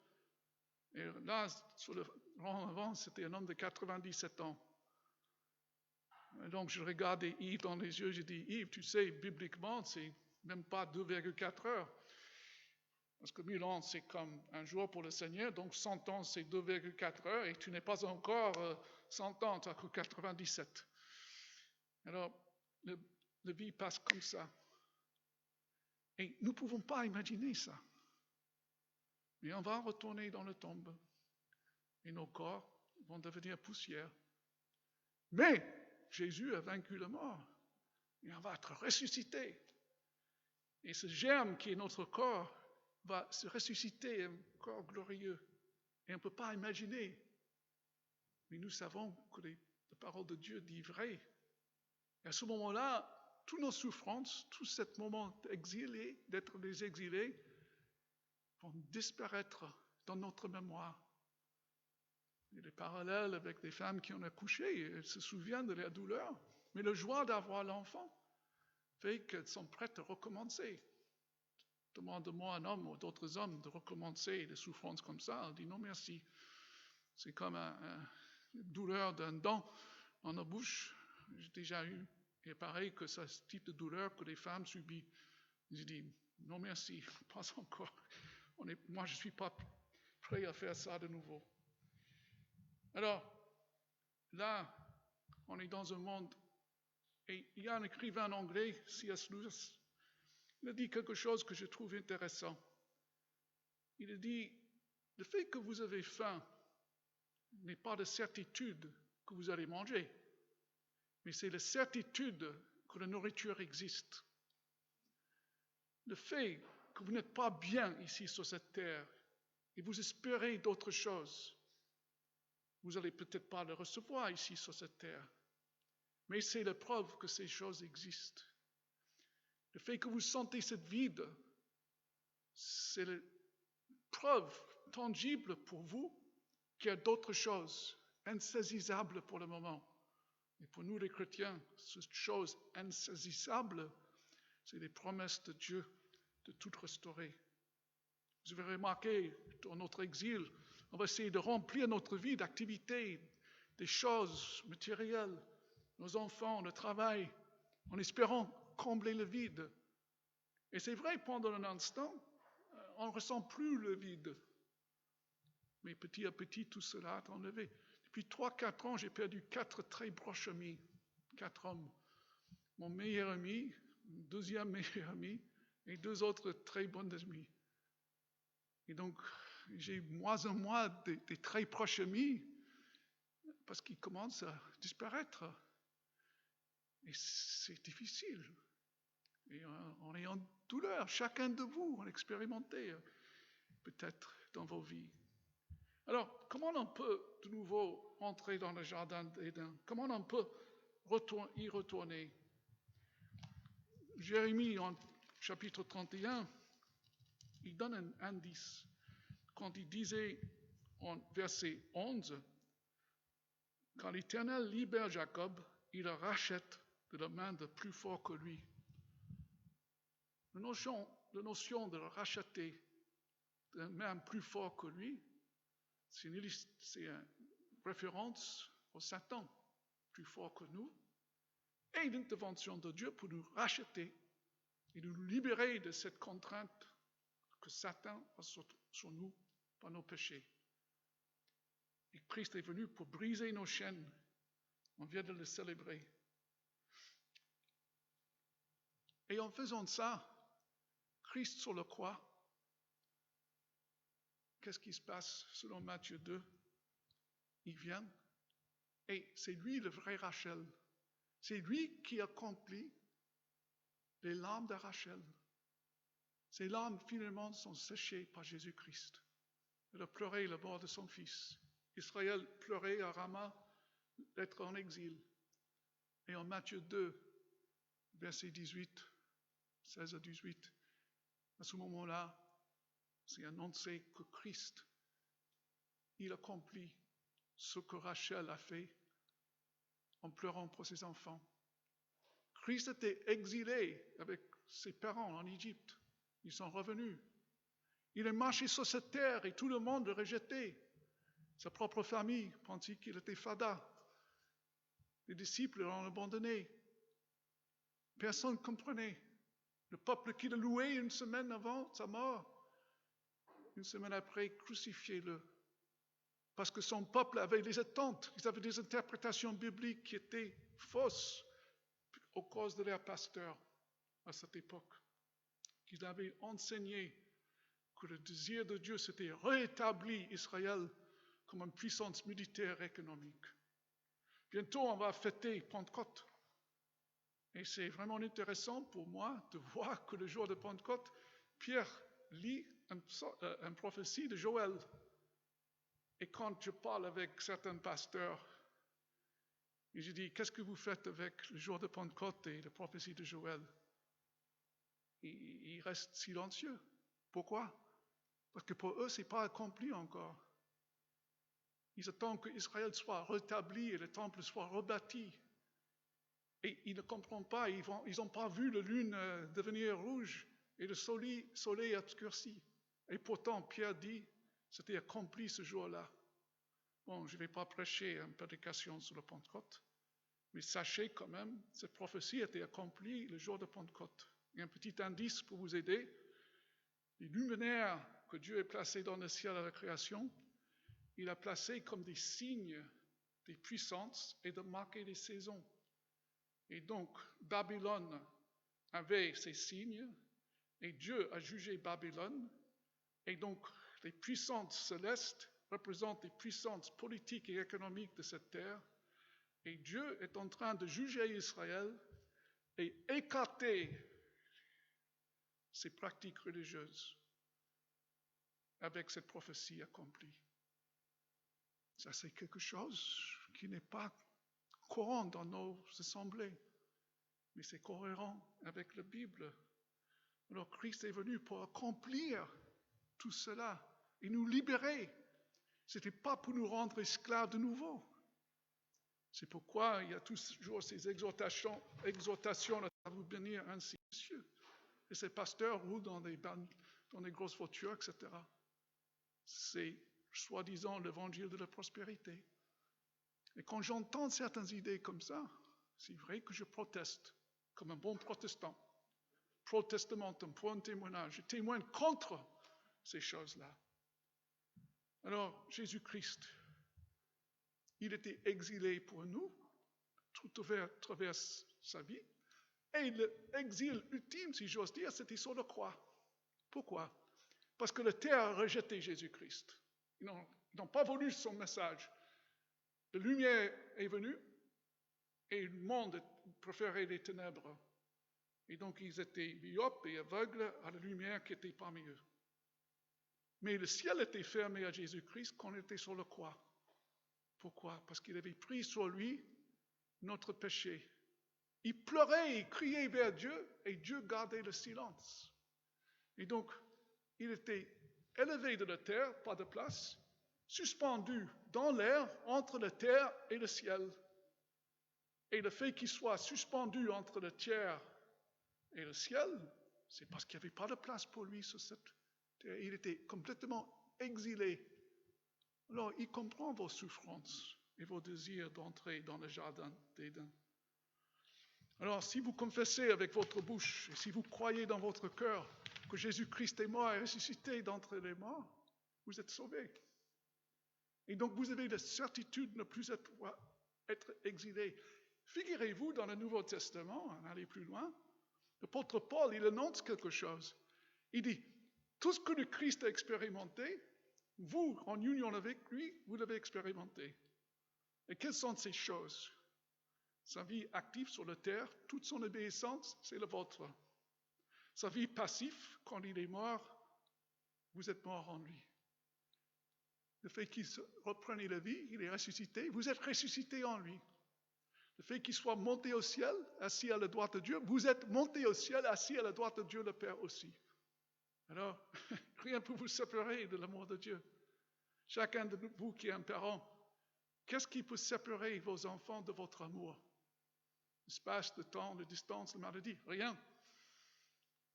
Et là, sur le rang avant, c'était un homme de 97 ans. Et donc, je regardais Yves dans les yeux, j'ai dit, Yves, tu sais, bibliquement, c'est même pas 2,4 heures. Parce que 1000 ans, c'est comme un jour pour le Seigneur, donc 100 ans, c'est 2,4 heures, et tu n'es pas encore 100 ans, tu n'as que 97. Alors, la vie passe comme ça. Et nous ne pouvons pas imaginer ça. Mais on va retourner dans le tombe, et nos corps vont devenir poussière. Mais Jésus a vaincu la mort, et on va être ressuscité. Et ce germe qui est notre corps va se ressusciter, un corps glorieux. Et on ne peut pas imaginer. Mais nous savons que la parole de Dieu dit vrai. Et à ce moment-là, toutes nos souffrances, tout ce moment d'exilé, d'être des exilés, vont disparaître dans notre mémoire. Il y a des parallèles avec des femmes qui ont accouché, elles se souviennent de la douleur, mais la joie d'avoir l'enfant fait qu'elles sont prêtes à recommencer. Demande-moi un homme ou d'autres hommes de recommencer des souffrances comme ça, on dit non merci. C'est comme une douleur d'un dent dans la bouche, j'ai déjà eu, et pareil que ce type de douleur que les femmes subissent. J'ai dit non merci, pas encore. Moi je ne suis pas prêt à faire ça de nouveau. Alors, là, on est dans un monde, et il y a un écrivain anglais, C.S. Lewis, il a dit quelque chose que je trouve intéressant. Il a dit, le fait que vous avez faim n'est pas de certitude que vous allez manger, mais c'est la certitude que la nourriture existe. Le fait que vous n'êtes pas bien ici sur cette terre et vous espérez d'autres choses, vous n'allez peut-être pas le recevoir ici sur cette terre, mais c'est la preuve que ces choses existent. Le fait que vous sentez cette vide, c'est la preuve tangible pour vous qu'il y a d'autres choses insaisissables pour le moment. Et pour nous les chrétiens, cette chose insaisissable, c'est les promesses de Dieu de tout restaurer. Vous avez remarqué, dans notre exil, on va essayer de remplir notre vie d'activités, des choses matérielles, nos enfants, le travail, en espérant combler le vide. Et c'est vrai, pendant un instant, on ne ressent plus le vide. Mais petit à petit, tout cela est enlevé. Depuis 3-4 ans, j'ai perdu 4 très proches amis, 4 hommes. Mon meilleur ami, mon deuxième meilleur ami, et 2 autres très bons amis. Et donc, j'ai moins en moins des très proches amis, parce qu'ils commencent à disparaître. Et c'est difficile. Et on est en douleur. Chacun de vous en expérimentez peut-être dans vos vies. Alors, comment on peut de nouveau entrer dans le jardin d'Éden? Comment on peut y retourner? Jérémie, en chapitre 31, il donne un indice. Quand il disait en verset 11, « Quand l'Éternel libère Jacob, il le rachète de la main de plus fort que lui. » La notion de le racheter de la main plus fort que lui, c'est une référence au Satan, plus fort que nous, et l'intervention de Dieu pour nous racheter et nous libérer de cette contrainte que Satan a sur nous par nos péchés. Et Christ est venu pour briser nos chaînes. On vient de le célébrer. Et en faisant ça, Christ sur la croix, qu'est-ce qui se passe selon Matthieu 2? Il vient et c'est lui le vrai Rachel. C'est lui qui accomplit les larmes de Rachel. Ces larmes finalement sont séchées par Jésus-Christ. Il a pleuré la mort de son fils. Israël pleurait à Rama d'être en exil. Et en Matthieu 2, verset 18, 16 à 18, à ce moment-là, c'est annoncé que Christ, il accomplit ce que Rachel a fait en pleurant pour ses enfants. Christ était exilé avec ses parents en Égypte. Ils sont revenus. Il est marché sur cette terre et tout le monde le rejetait. Sa propre famille pensait qu'il était fada. Les disciples l'ont abandonné. Personne ne comprenait. Le peuple qui le louait une semaine avant sa mort, une semaine après, crucifiez-le. Parce que son peuple avait des attentes, ils avaient des interprétations bibliques qui étaient fausses à cause de leurs pasteurs à cette époque. Qu'ils avaient enseigné que le désir de Dieu c'était rétablir Israël comme une puissance militaire et économique. Bientôt, on va fêter Pentecôte. Et c'est vraiment intéressant pour moi de voir que le jour de Pentecôte, Pierre lit une prophétie de Joël. Et quand je parle avec certains pasteurs, et je dis, qu'est-ce que vous faites avec le jour de Pentecôte et la prophétie de Joël? Ils restent silencieux. Pourquoi? Parce que pour eux, ce n'est pas accompli encore. Ils attendent qu'Israël soit rétabli et le temple soit rebâti. Et ils ne comprennent pas, ils n'ont pas vu la lune devenir rouge et le soleil obscurci. Et pourtant, Pierre dit, c'était accompli ce jour-là. Bon, je ne vais pas prêcher une prédication sur le Pentecôte, mais sachez quand même, cette prophétie a été accomplie le jour de Pentecôte. Et un petit indice pour vous aider, les luminaires que Dieu a placés dans le ciel à la création, il a placé comme des signes des puissances et de marquer les saisons. Et donc, Babylone avait ces signes, et Dieu a jugé Babylone, et donc les puissances célestes représentent les puissances politiques et économiques de cette terre, et Dieu est en train de juger Israël et écarter ses pratiques religieuses avec cette prophétie accomplie. Ça, c'est quelque chose qui n'est pas courant dans nos assemblées, mais c'est cohérent avec la Bible. Alors Christ est venu pour accomplir tout cela et nous libérer. Ce n'était pas pour nous rendre esclaves de nouveau. C'est pourquoi il y a toujours ces exhortations à vous bénir ainsi, monsieur. Et ces pasteurs roulent dans des grosses voitures, etc. C'est soi-disant l'évangile de la prospérité. Et quand j'entends certaines idées comme ça, c'est vrai que je proteste, comme un bon protestant. Protestamentum, pour un témoignage. Je témoigne contre ces choses-là. Alors, Jésus-Christ, il était exilé pour nous, tout à travers sa vie, et l'exil ultime, si j'ose dire, c'était sur la croix. Pourquoi? Parce que la terre a rejeté Jésus-Christ. Ils n'ont pas voulu son message. La lumière est venue et le monde préférait les ténèbres. Et donc ils étaient myopes et aveugles à la lumière qui était parmi eux. Mais le ciel était fermé à Jésus-Christ quand il était sur la croix. Pourquoi? Parce qu'il avait pris sur lui notre péché. Il pleurait, il criait vers Dieu et Dieu gardait le silence. Et donc, il était élevé de la terre, pas de place, suspendu dans l'air entre la terre et le ciel. Et le fait qu'il soit suspendu entre la terre et le ciel, c'est parce qu'il n'y avait pas de place pour lui sur cette terre. Il était complètement exilé. Alors, il comprend vos souffrances et vos désirs d'entrer dans le jardin d'Éden. Alors, si vous confessez avec votre bouche et si vous croyez dans votre cœur que Jésus-Christ est mort et ressuscité d'entre les morts, vous êtes sauvés. Et donc, vous avez la certitude de ne plus être exilé. Figurez-vous, dans le Nouveau Testament, allez plus loin, l'apôtre Paul, il annonce quelque chose. Il dit, tout ce que le Christ a expérimenté, vous, en union avec lui, vous l'avez expérimenté. Et quelles sont ces choses? Sa vie active sur la terre, toute son obéissance, c'est la vôtre. Sa vie passive, quand il est mort, vous êtes mort en lui. Le fait qu'il reprenne la vie, il est ressuscité, vous êtes ressuscité en lui. Le fait qu'il soit monté au ciel, assis à la droite de Dieu, vous êtes monté au ciel, assis à la droite de Dieu le Père aussi. Alors, rien ne peut vous séparer de l'amour de Dieu. Chacun de vous qui est un parent, qu'est-ce qui peut séparer vos enfants de votre amour? L'espace, le temps, la distance, la maladie, rien.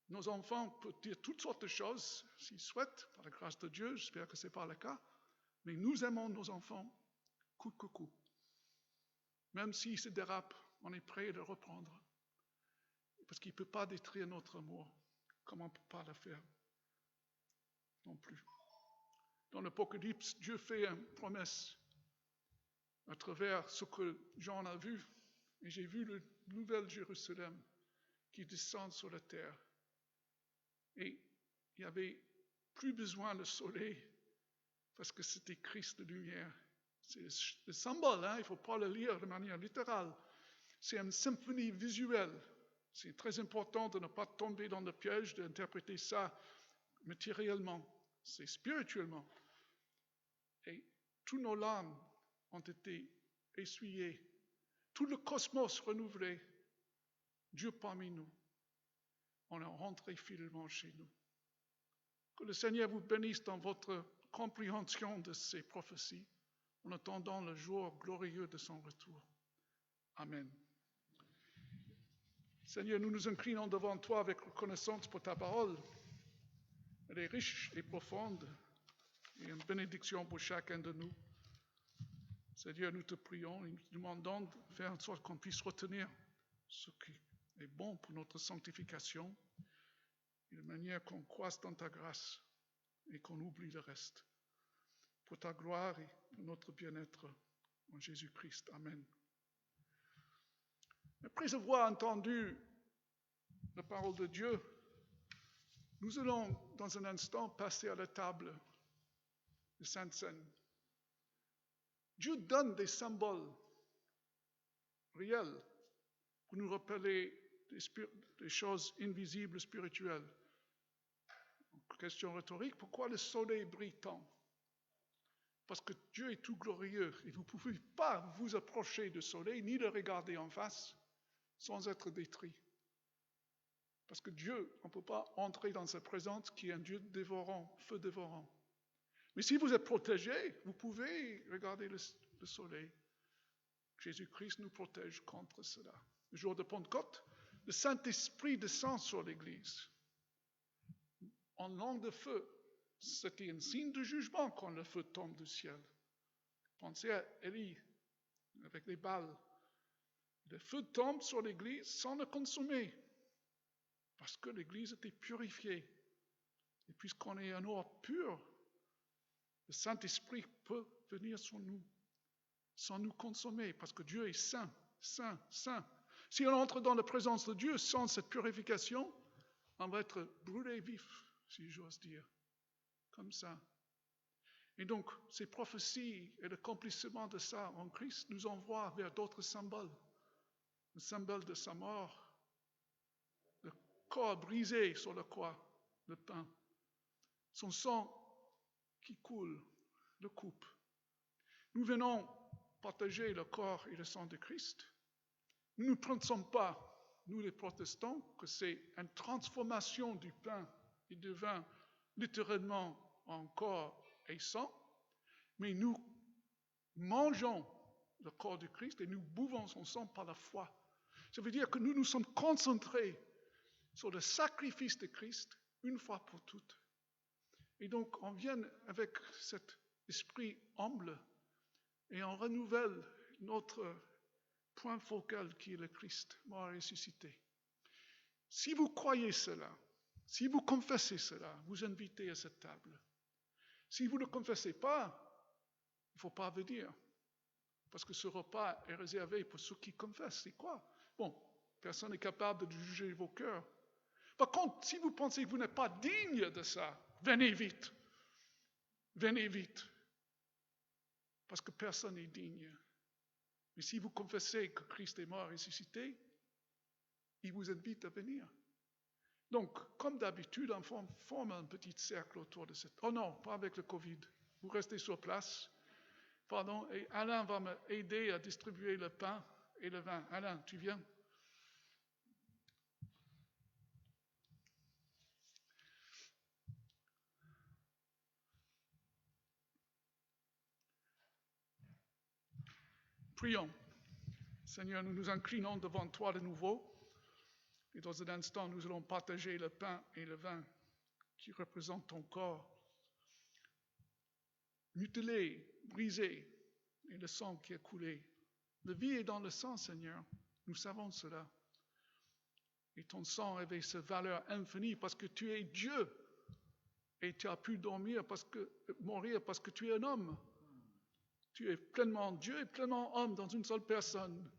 Nos enfants peuvent dire toutes sortes de choses, s'ils souhaitent, par la grâce de Dieu, j'espère que ce n'est pas le cas, Mais nous aimons nos enfants coûte que coûte. Même s'ils se dérapent, on est prêt à le reprendre. Parce qu'il ne peut pas détruire notre amour, comme on ne peut pas le faire non plus. Dans l'Apocalypse, Dieu fait une promesse à travers ce que Jean a vu. Et j'ai vu le Nouvelle Jérusalem qui descend sur la terre. Et il n'y avait plus besoin de soleil parce que c'était Christ de lumière. C'est le symbole, il ne faut pas le lire de manière littérale. C'est une symphonie visuelle. C'est très important de ne pas tomber dans le piège d'interpréter ça matériellement. C'est spirituellement. Et tous nos larmes ont été essuyées. Tout le cosmos renouvelé. Dieu parmi nous. On est rentré fidèlement chez nous. Que le Seigneur vous bénisse dans votre compréhension de ces prophéties en attendant le jour glorieux de son retour. Amen. Seigneur, nous nous inclinons devant toi avec reconnaissance pour ta parole. Elle est riche et profonde et une bénédiction pour chacun de nous. Seigneur, nous te prions et nous te demandons de faire en sorte qu'on puisse retenir ce qui est bon pour notre sanctification et de manière qu'on croisse dans ta grâce et qu'on oublie le reste. Pour ta gloire et pour notre bien-être en Jésus-Christ. Amen. Après avoir entendu la parole de Dieu, nous allons dans un instant passer à la table de Sainte Seine. Dieu donne des symboles réels pour nous rappeler des choses invisibles spirituelles. Question rhétorique, pourquoi le soleil brille tant? Parce que Dieu est tout glorieux et vous ne pouvez pas vous approcher du soleil ni le regarder en face sans être détruit. Parce que Dieu, on ne peut pas entrer dans sa présence qui est un Dieu dévorant, feu dévorant. Mais si vous êtes protégé, vous pouvez regarder le soleil. Jésus-Christ nous protège contre cela. Le jour de Pentecôte, le Saint-Esprit descend sur l'Église en langue de feu. C'était un signe de jugement quand le feu tombe du ciel. Pensez à Élie avec les balles. Le feu tombe sur l'Église sans le consommer. Parce que l'Église était purifiée. Et puisqu'on est un or pur, le Saint-Esprit peut venir sur nous, sans nous consommer, parce que Dieu est saint, saint, saint. Si on entre dans la présence de Dieu sans cette purification, on va être brûlé vif, si j'ose dire, comme ça. Et donc, ces prophéties et l'accomplissement de ça en Christ nous envoient vers d'autres symboles. Le symbole de sa mort, le corps brisé sur la croix, le pain, son sang qui coule, le coupe. Nous venons partager le corps et le sang de Christ. Nous ne pensons pas, nous les protestants, que c'est une transformation du pain et du vin littéralement en corps et sang, mais nous mangeons le corps de Christ et nous buvons son sang par la foi. Ça veut dire que nous nous sommes concentrés sur le sacrifice de Christ une fois pour toutes. Et donc on vient avec cet esprit humble et on renouvelle notre point focal qui est le Christ, mort et ressuscité. Si vous croyez cela, si vous confessez cela, vous invitez à cette table. Si vous ne le confessez pas, il ne faut pas venir. Parce que ce repas est réservé pour ceux qui confessent. C'est quoi? Bon, personne n'est capable de juger vos cœurs. Par contre, si vous pensez que vous n'êtes pas digne de ça, venez vite. Venez vite. Parce que personne n'est digne. Mais si vous confessez que Christ est mort et ressuscité, il vous invite à venir. Donc, comme d'habitude, on forme un petit cercle autour de cette... Oh non, pas avec le Covid. Vous restez sur place. Pardon, et Alain va m'aider à distribuer le pain et le vin. Alain, tu viens? Prions. Seigneur, nous nous inclinons devant toi de nouveau. Et dans un instant, nous allons partager le pain et le vin qui représentent ton corps. mutilé, brisé, et le sang qui a coulé. La vie est dans le sang, Seigneur. Nous savons cela. Et ton sang avait cette valeur infinie parce que tu es Dieu. Et tu as pu mourir parce que tu es un homme. Tu es pleinement Dieu et pleinement homme dans une seule personne.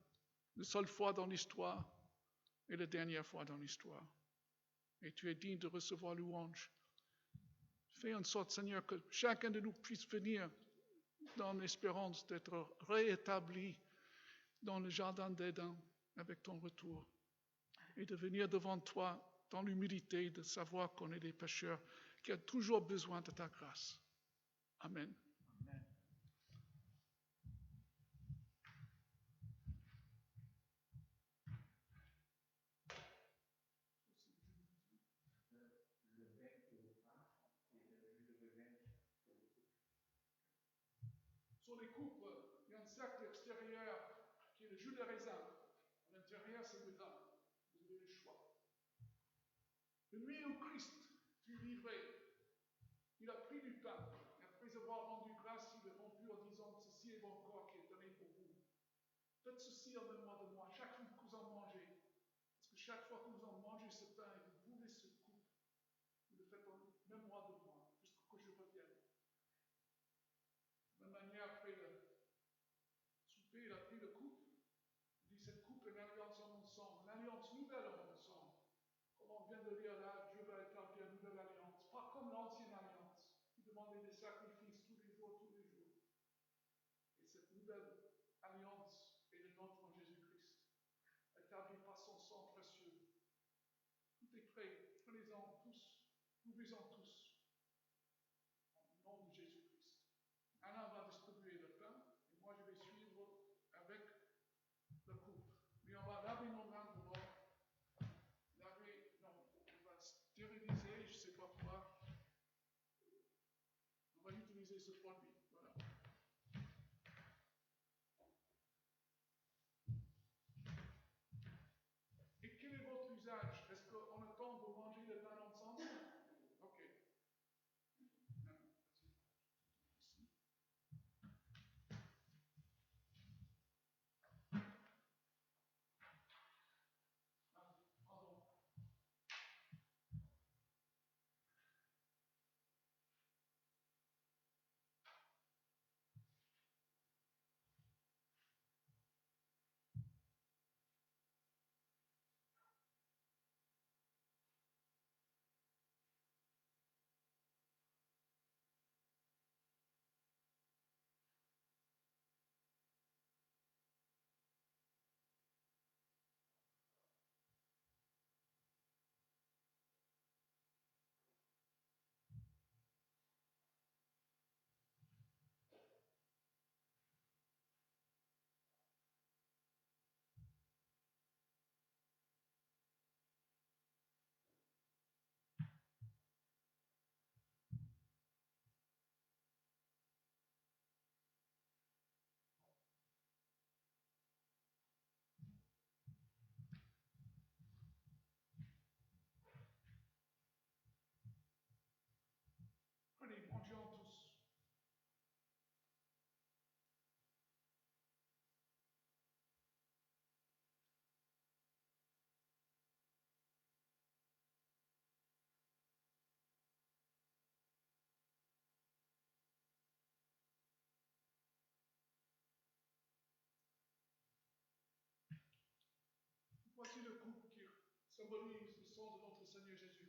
Une seule fois dans l'histoire et la dernière fois dans l'histoire. Et tu es digne de recevoir louange. Fais en sorte, Seigneur, que chacun de nous puisse venir dans l'espérance d'être réétabli dans le jardin d'Éden avec ton retour et de venir devant toi dans l'humilité de savoir qu'on est des pécheurs qui ont toujours besoin de ta grâce. Amen. Sur les coupes, il y a un cercle extérieur qui est le jus de raisin. À l'intérieur, c'est le vin. Vous avez le choix. La nuit où Christ fut livré, il a pris du pain. Et après avoir rendu grâce, il le rompu en disant, ceci est mon corps qui est donné pour vous. Faites ceci en mémoire de moi, chaque fois que vous en mangez. Parce que chaque fois que vous en mangez ce pain et vous buvez ce coupe, vous le faites en mémoire de moi, jusqu'à ce que je revienne. De même manière, après le souper, il a pris le coupe. Il dit, cette coupe est une alliance en mon sang, une alliance nouvelle en mon sang. Comme on vient de lire là, Dieu va établir une nouvelle alliance. Pas comme l'ancienne alliance, qui demandait des sacrifices tous les jours, tous les jours. Et cette nouvelle alliance est le nôtre en Jésus-Christ, établie par son sang précieux. Tout est prêt, prenez-en tous, buvez-en tous, au nom de Jésus-Christ. Alain va distribuer le pain, et moi je vais suivre avec le coupe. Mais on va laver nos mains d'abord, on va stériliser, je ne sais pas quoi. On va utiliser ce produit. Voilà. Et quel est votre usage? Est-ce qu'on attend de manger le pain ensemble? Ok. Pardon. Prenez, mangeons tous. Voici le coupe qui symbolise le sang de notre Seigneur Jésus-Christ.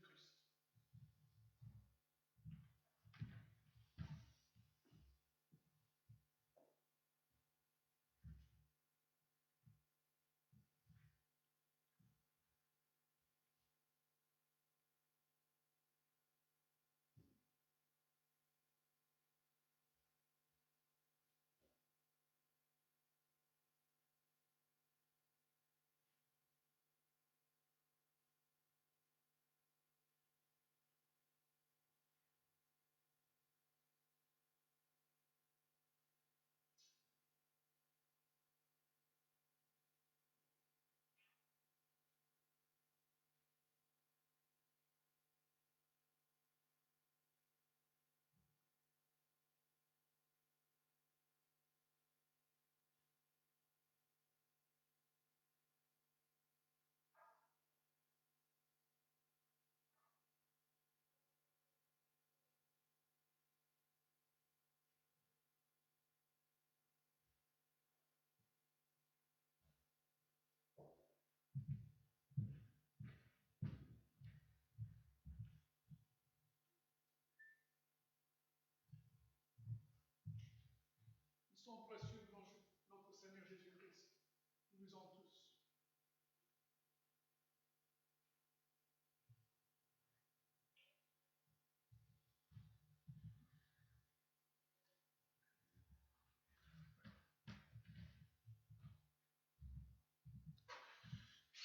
Lisons tous.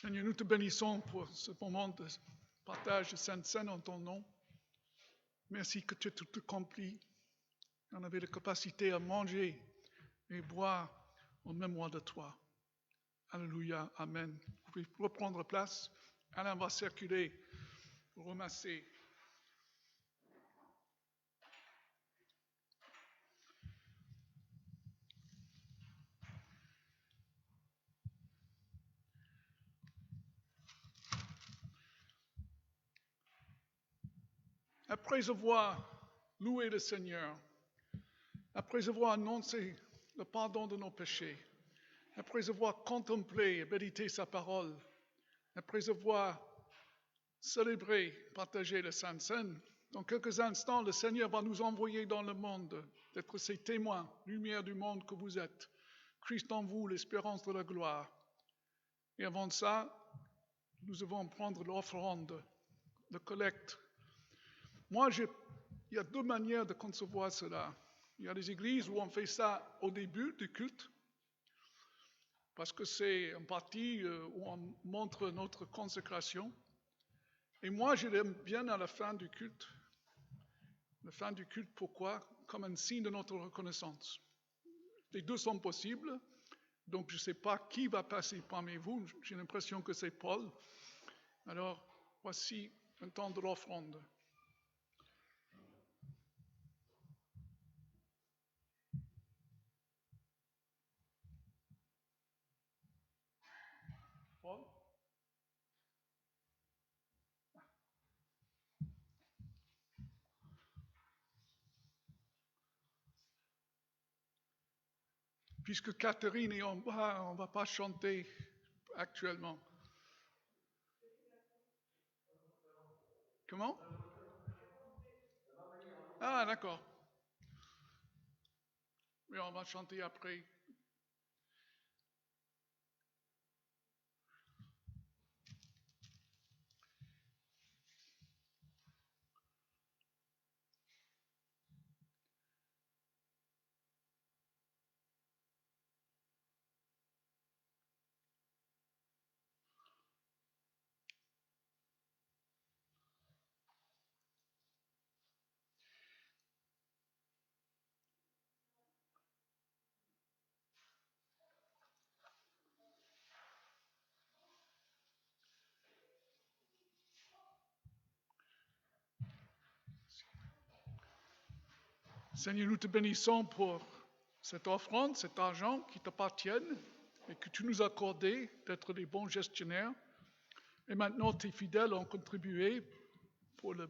Seigneur, nous te bénissons pour ce moment de partage de Sainte Seine en ton nom. Merci que tu as tout accompli. On avait la capacité à manger et boire en mémoire de toi. Alléluia, Amen. Vous pouvez reprendre place. Alain va circuler pour ramasser. Après avoir loué le Seigneur, après avoir annoncé le pardon de nos péchés, après avoir contemplé et médité sa parole, après avoir célébré, partagé la Sainte Seine, dans quelques instants, le Seigneur va nous envoyer dans le monde, d'être ses témoins, lumière du monde que vous êtes. Christ en vous, l'espérance de la gloire. Et avant ça, nous devons prendre l'offrande, le collecte. Moi, il y a deux manières de concevoir cela. Il y a des églises où on fait ça au début du culte, parce que c'est une partie où on montre notre consécration. Et moi, je l'aime bien à la fin du culte. La fin du culte, pourquoi? Comme un signe de notre reconnaissance. Les deux sont possibles, donc je ne sais pas qui va passer parmi vous. J'ai l'impression que c'est Paul. Alors, voici un temps de l'offrande. Paul? Puisque Catherine est en bas, on ne va pas chanter actuellement. Comment? Ah, d'accord. Mais on va chanter après. Seigneur, nous te bénissons pour cette offrande, cet argent qui t'appartiennent et que tu nous as accordé d'être des bons gestionnaires. Et maintenant, tes fidèles ont contribué pour la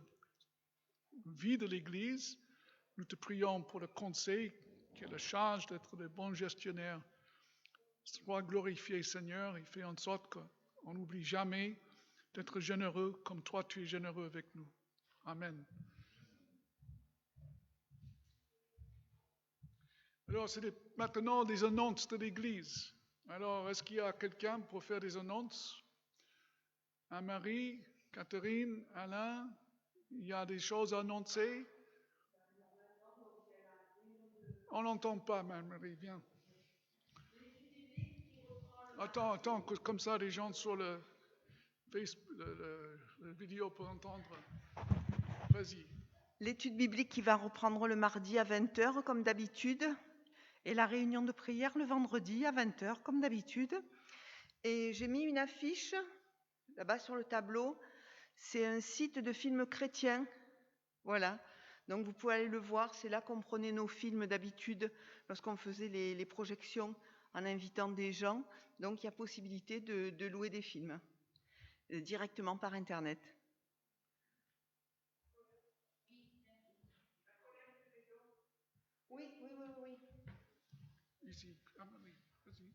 vie de l'Église. Nous te prions pour le conseil qui a la charge d'être des bons gestionnaires. Sois glorifié, Seigneur, et fais en sorte qu'on n'oublie jamais d'être généreux comme toi tu es généreux avec nous. Amen. Alors, c'est maintenant des annonces de l'Église. Alors, est-ce qu'il y a quelqu'un pour faire des annonces? Anne-Marie, Catherine, Alain, il y a des choses à annoncer? On n'entend pas, Anne-Marie, viens. Attends, comme ça les gens sur le vidéo peuvent entendre. Vas-y. L'étude biblique qui va reprendre le mardi à 20h comme d'habitude et la réunion de prière le vendredi à 20h comme d'habitude. Et j'ai mis une affiche là-bas sur le tableau. C'est un site de films chrétiens. Voilà. Donc vous pouvez aller le voir. C'est là qu'on prenait nos films d'habitude lorsqu'on faisait les projections en invitant des gens. Donc il y a possibilité de louer des films directement par Internet. Oui. Ici, Anne-Marie, vas-y.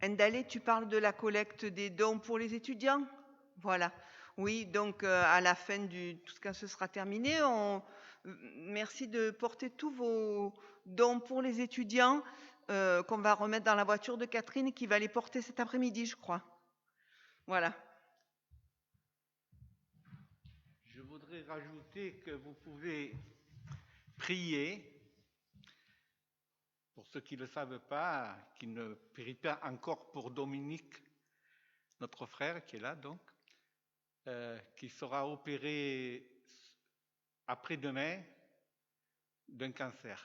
Ndalé, tu parles de la collecte des dons pour les étudiants? Voilà. Oui, donc à la fin tout ce ce sera terminé, merci de porter tous vos dons pour les étudiants. qu'on va remettre dans la voiture de Catherine et qui va les porter cet après-midi, je crois. Voilà. Je voudrais rajouter que vous pouvez prier, pour ceux qui ne le savent pas, qui ne prient pas encore pour Dominique, notre frère qui est là donc, qui sera opéré après-demain d'un cancer.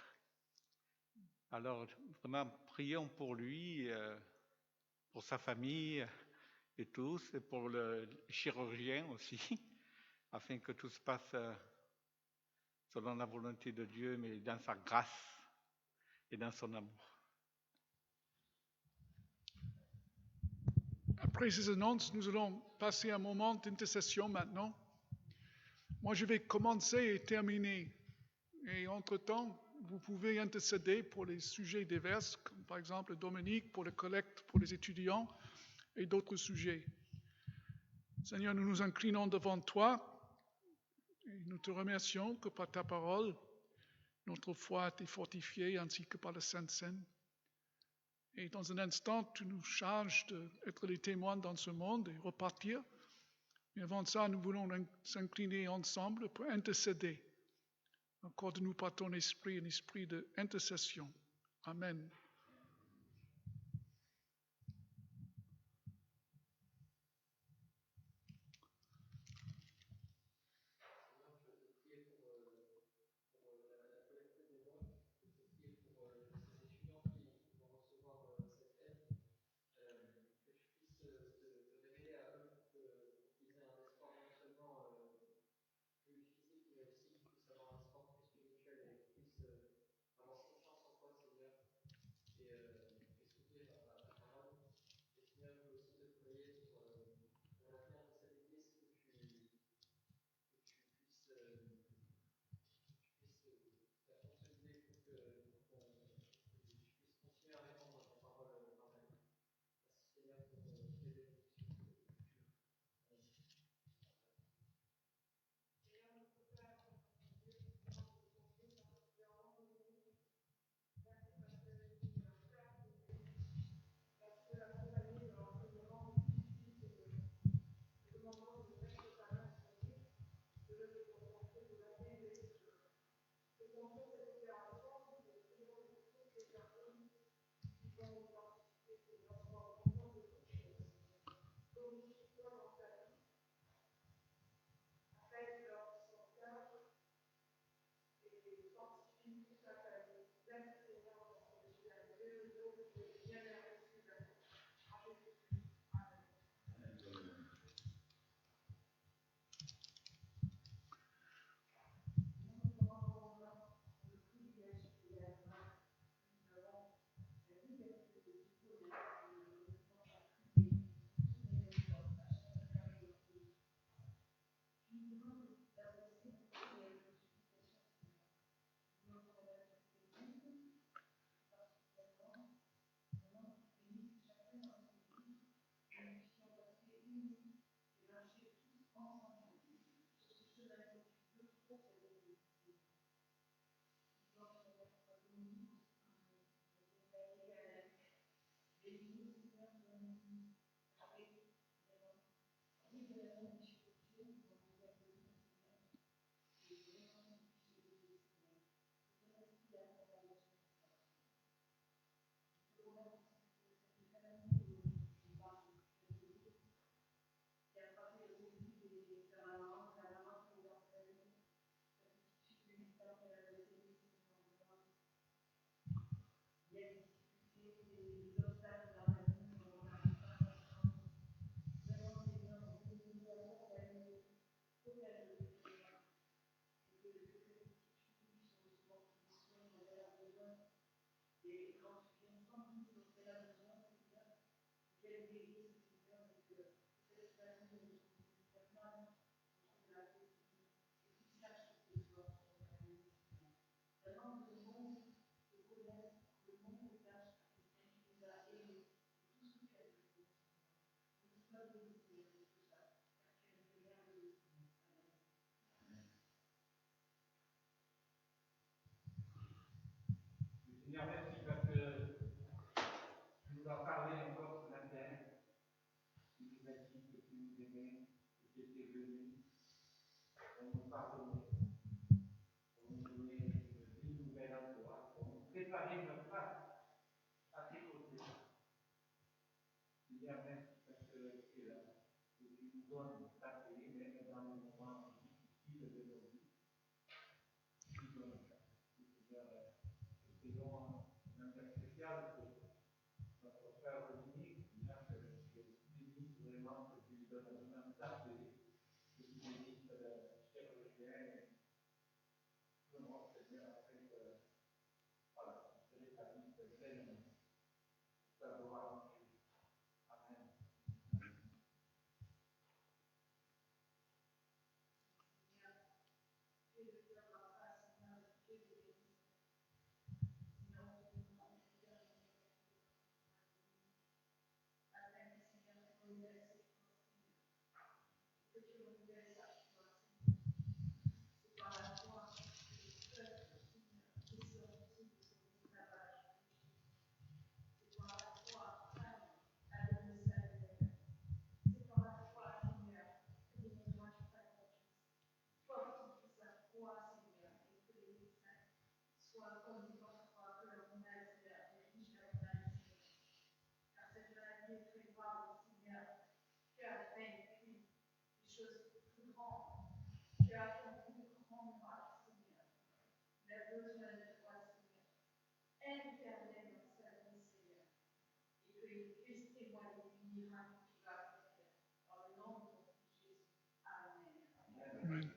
Alors, vraiment, prions pour lui, pour sa famille et tous, et pour le chirurgien aussi, afin que tout se passe selon la volonté de Dieu, mais dans sa grâce et dans son amour. Après ces annonces, nous allons passer un moment d'intercession maintenant. Moi, je vais commencer et terminer. Et entre-temps, vous pouvez intercéder pour les sujets divers, comme par exemple Dominique, pour le collecte pour les étudiants et d'autres sujets. Seigneur, nous nous inclinons devant toi et nous te remercions que par ta parole, notre foi a été fortifiée ainsi que par la Sainte Seine. Et dans un instant, tu nous charges d'être les témoins dans ce monde et repartir. Mais avant ça, nous voulons s'incliner ensemble pour intercéder. Accorde-nous par ton esprit un esprit d'intercession. Amen. était venu pour nous pardonner, pour nous donner une vie nouvelle en toi, pour nous préparer notre place à tes côtés. Il y a même cette qui est là, et qui nous donne ta paix, même dans les moments difficiles de nos vies. Qui donne ça. Faisons un appel spécial pour notre frère Dominique, qui bénisse vraiment, que tu lui donnes un ta paix, que tu bénisses le chirurgien, vraiment, Seigneur, après que, voilà, tu rétablisses pleinement ta gloire en Christ. Amen. Amen.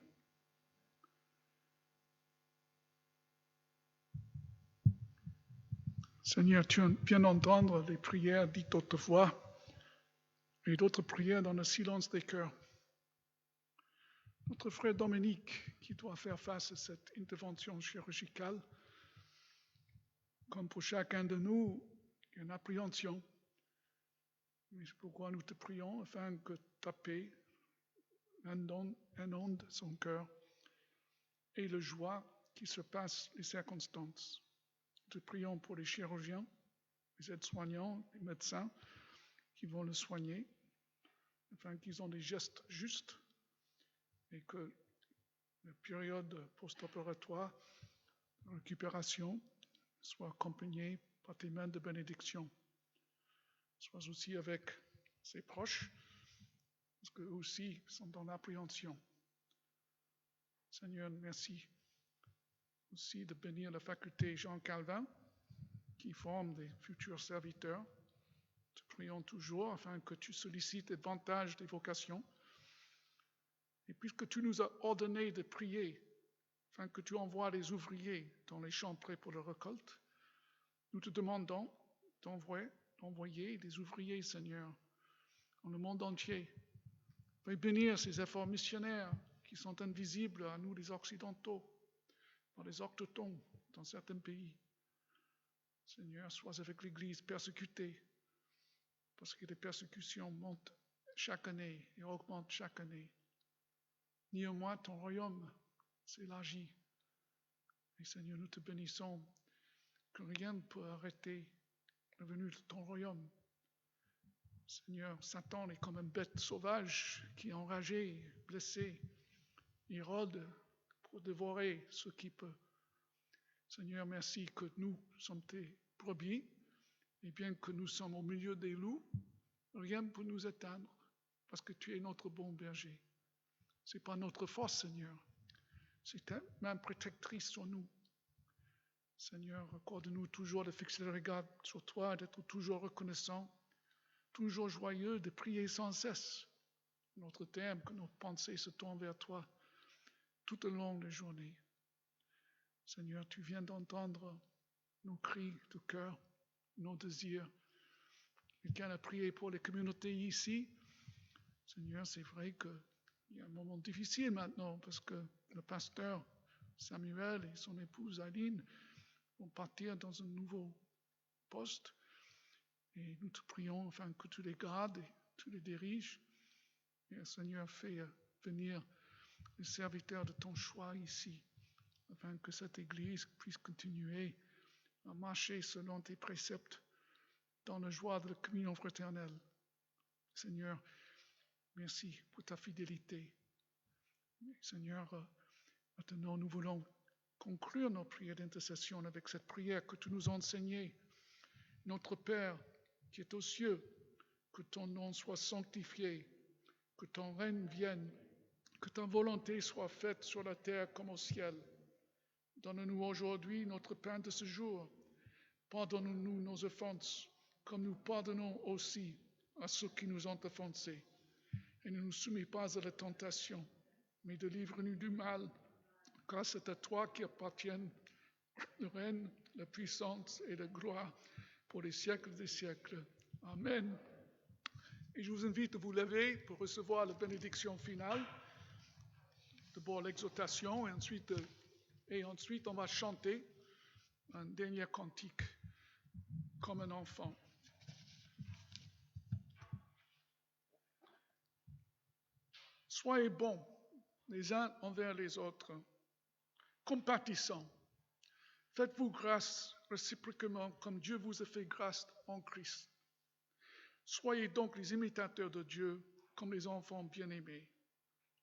Seigneur, tu viens d'entendre les prières dites autrefois et d'autres prières dans le silence des cœurs. Notre frère Dominique, qui doit faire face à cette intervention chirurgicale, comme pour chacun de nous, il y a une appréhension. Mais c'est pourquoi nous te prions afin que ta paix inonde son cœur et le joie qui surpasse les circonstances. Nous te prions pour les chirurgiens, les aides-soignants, les médecins qui vont le soigner, afin qu'ils ont des gestes justes et que la période post-opératoire, de récupération, soit accompagnée par tes mains de bénédiction. Sois aussi avec ses proches, parce qu'eux aussi sont dans l'appréhension. Seigneur, merci aussi de bénir la faculté Jean Calvin, qui forme des futurs serviteurs. Te prions toujours afin que tu sollicites davantage des vocations. Et puisque tu nous as ordonné de prier, afin que tu envoies les ouvriers dans les champs prêts pour la récolte, nous te demandons d'envoyer des ouvriers, Seigneur, dans le monde entier. Veuille bénir ces efforts missionnaires qui sont invisibles à nous les Occidentaux, dans les autochtones, dans certains pays. Seigneur, sois avec l'Église persécutée, parce que les persécutions montent chaque année et augmentent chaque année. Néanmoins, ton royaume s'élargit. Et Seigneur, nous te bénissons que rien ne peut arrêter la venue de ton royaume. Seigneur, Satan est comme une bête sauvage qui est enragé, blessé. Il rôde pour dévorer ce qui peut. Seigneur, merci que nous sommes tes brebis, et bien que nous sommes au milieu des loups, rien ne peut nous éteindre, parce que tu es notre bon berger. Ce n'est pas notre force, Seigneur. C'est ta main protectrice sur nous. Seigneur, accorde-nous toujours de fixer le regard sur toi, d'être toujours reconnaissant, toujours joyeux, de prier sans cesse. Notre thème, que notre pensée se tourne vers toi tout au long de la journée. Seigneur, tu viens d'entendre nos cris de cœur, nos désirs. Quelqu'un a prié pour les communautés ici. Seigneur, c'est vrai qu'il y a un moment difficile maintenant parce que le pasteur Samuel et son épouse Aline vont partir dans un nouveau poste. Et nous te prions afin que tu les gardes et tu les diriges. Et Seigneur, fais venir les serviteurs de ton choix ici, afin que cette Église puisse continuer à marcher selon tes préceptes dans la joie de la communion fraternelle. Seigneur, Merci pour ta fidélité. Seigneur, maintenant nous voulons conclure nos prières d'intercession avec cette prière que tu nous as enseignée. Notre Père qui est aux cieux, que ton nom soit sanctifié, que ton règne vienne, que ta volonté soit faite sur la terre comme au ciel. Donne-nous aujourd'hui notre pain de ce jour. Pardonne-nous nos offenses, comme nous pardonnons aussi à ceux qui nous ont offensés. Et ne nous soumets pas à la tentation, mais délivre-nous du mal, car c'est à toi qui appartiennent le règne, la puissance et la gloire pour les siècles des siècles. Amen. Et je vous invite à vous lever pour recevoir la bénédiction finale. D'abord l'exhortation et ensuite on va chanter un dernier cantique comme un enfant. Soyez bons les uns envers les autres, compatissants. Faites-vous grâce réciproquement comme Dieu vous a fait grâce en Christ. Soyez donc les imitateurs de Dieu comme les enfants bien-aimés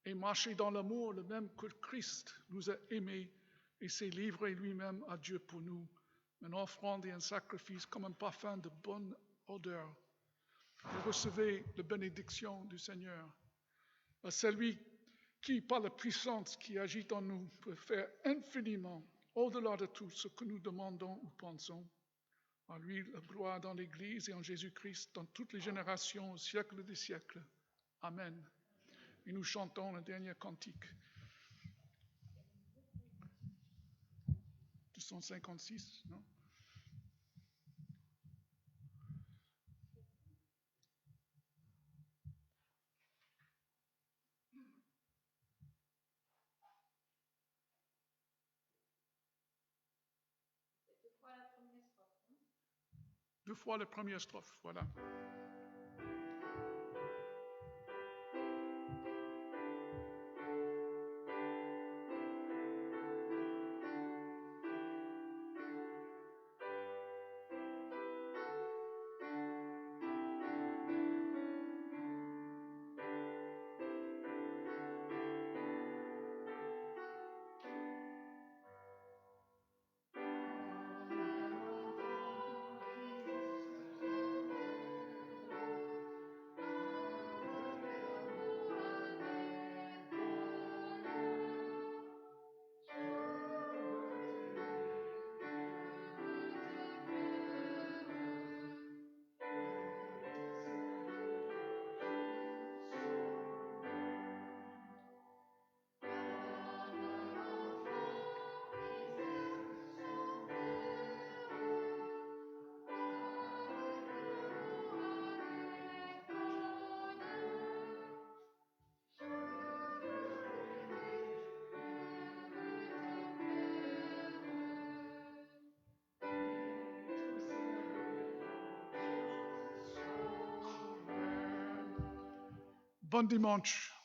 et marchez dans l'amour le même que Christ nous a aimés et s'est livré lui-même à Dieu pour nous, une offrande et un sacrifice comme un parfum de bonne odeur. Vous recevez la bénédiction du Seigneur. À celui qui, par la puissance qui agit en nous, peut faire infiniment au-delà de tout ce que nous demandons ou pensons. À lui la gloire dans l'Église et en Jésus-Christ dans toutes les générations, au siècle des siècles. Amen. Et nous chantons le dernier cantique. 256, non? Deux fois la première strophe, voilà. Bon dimanche.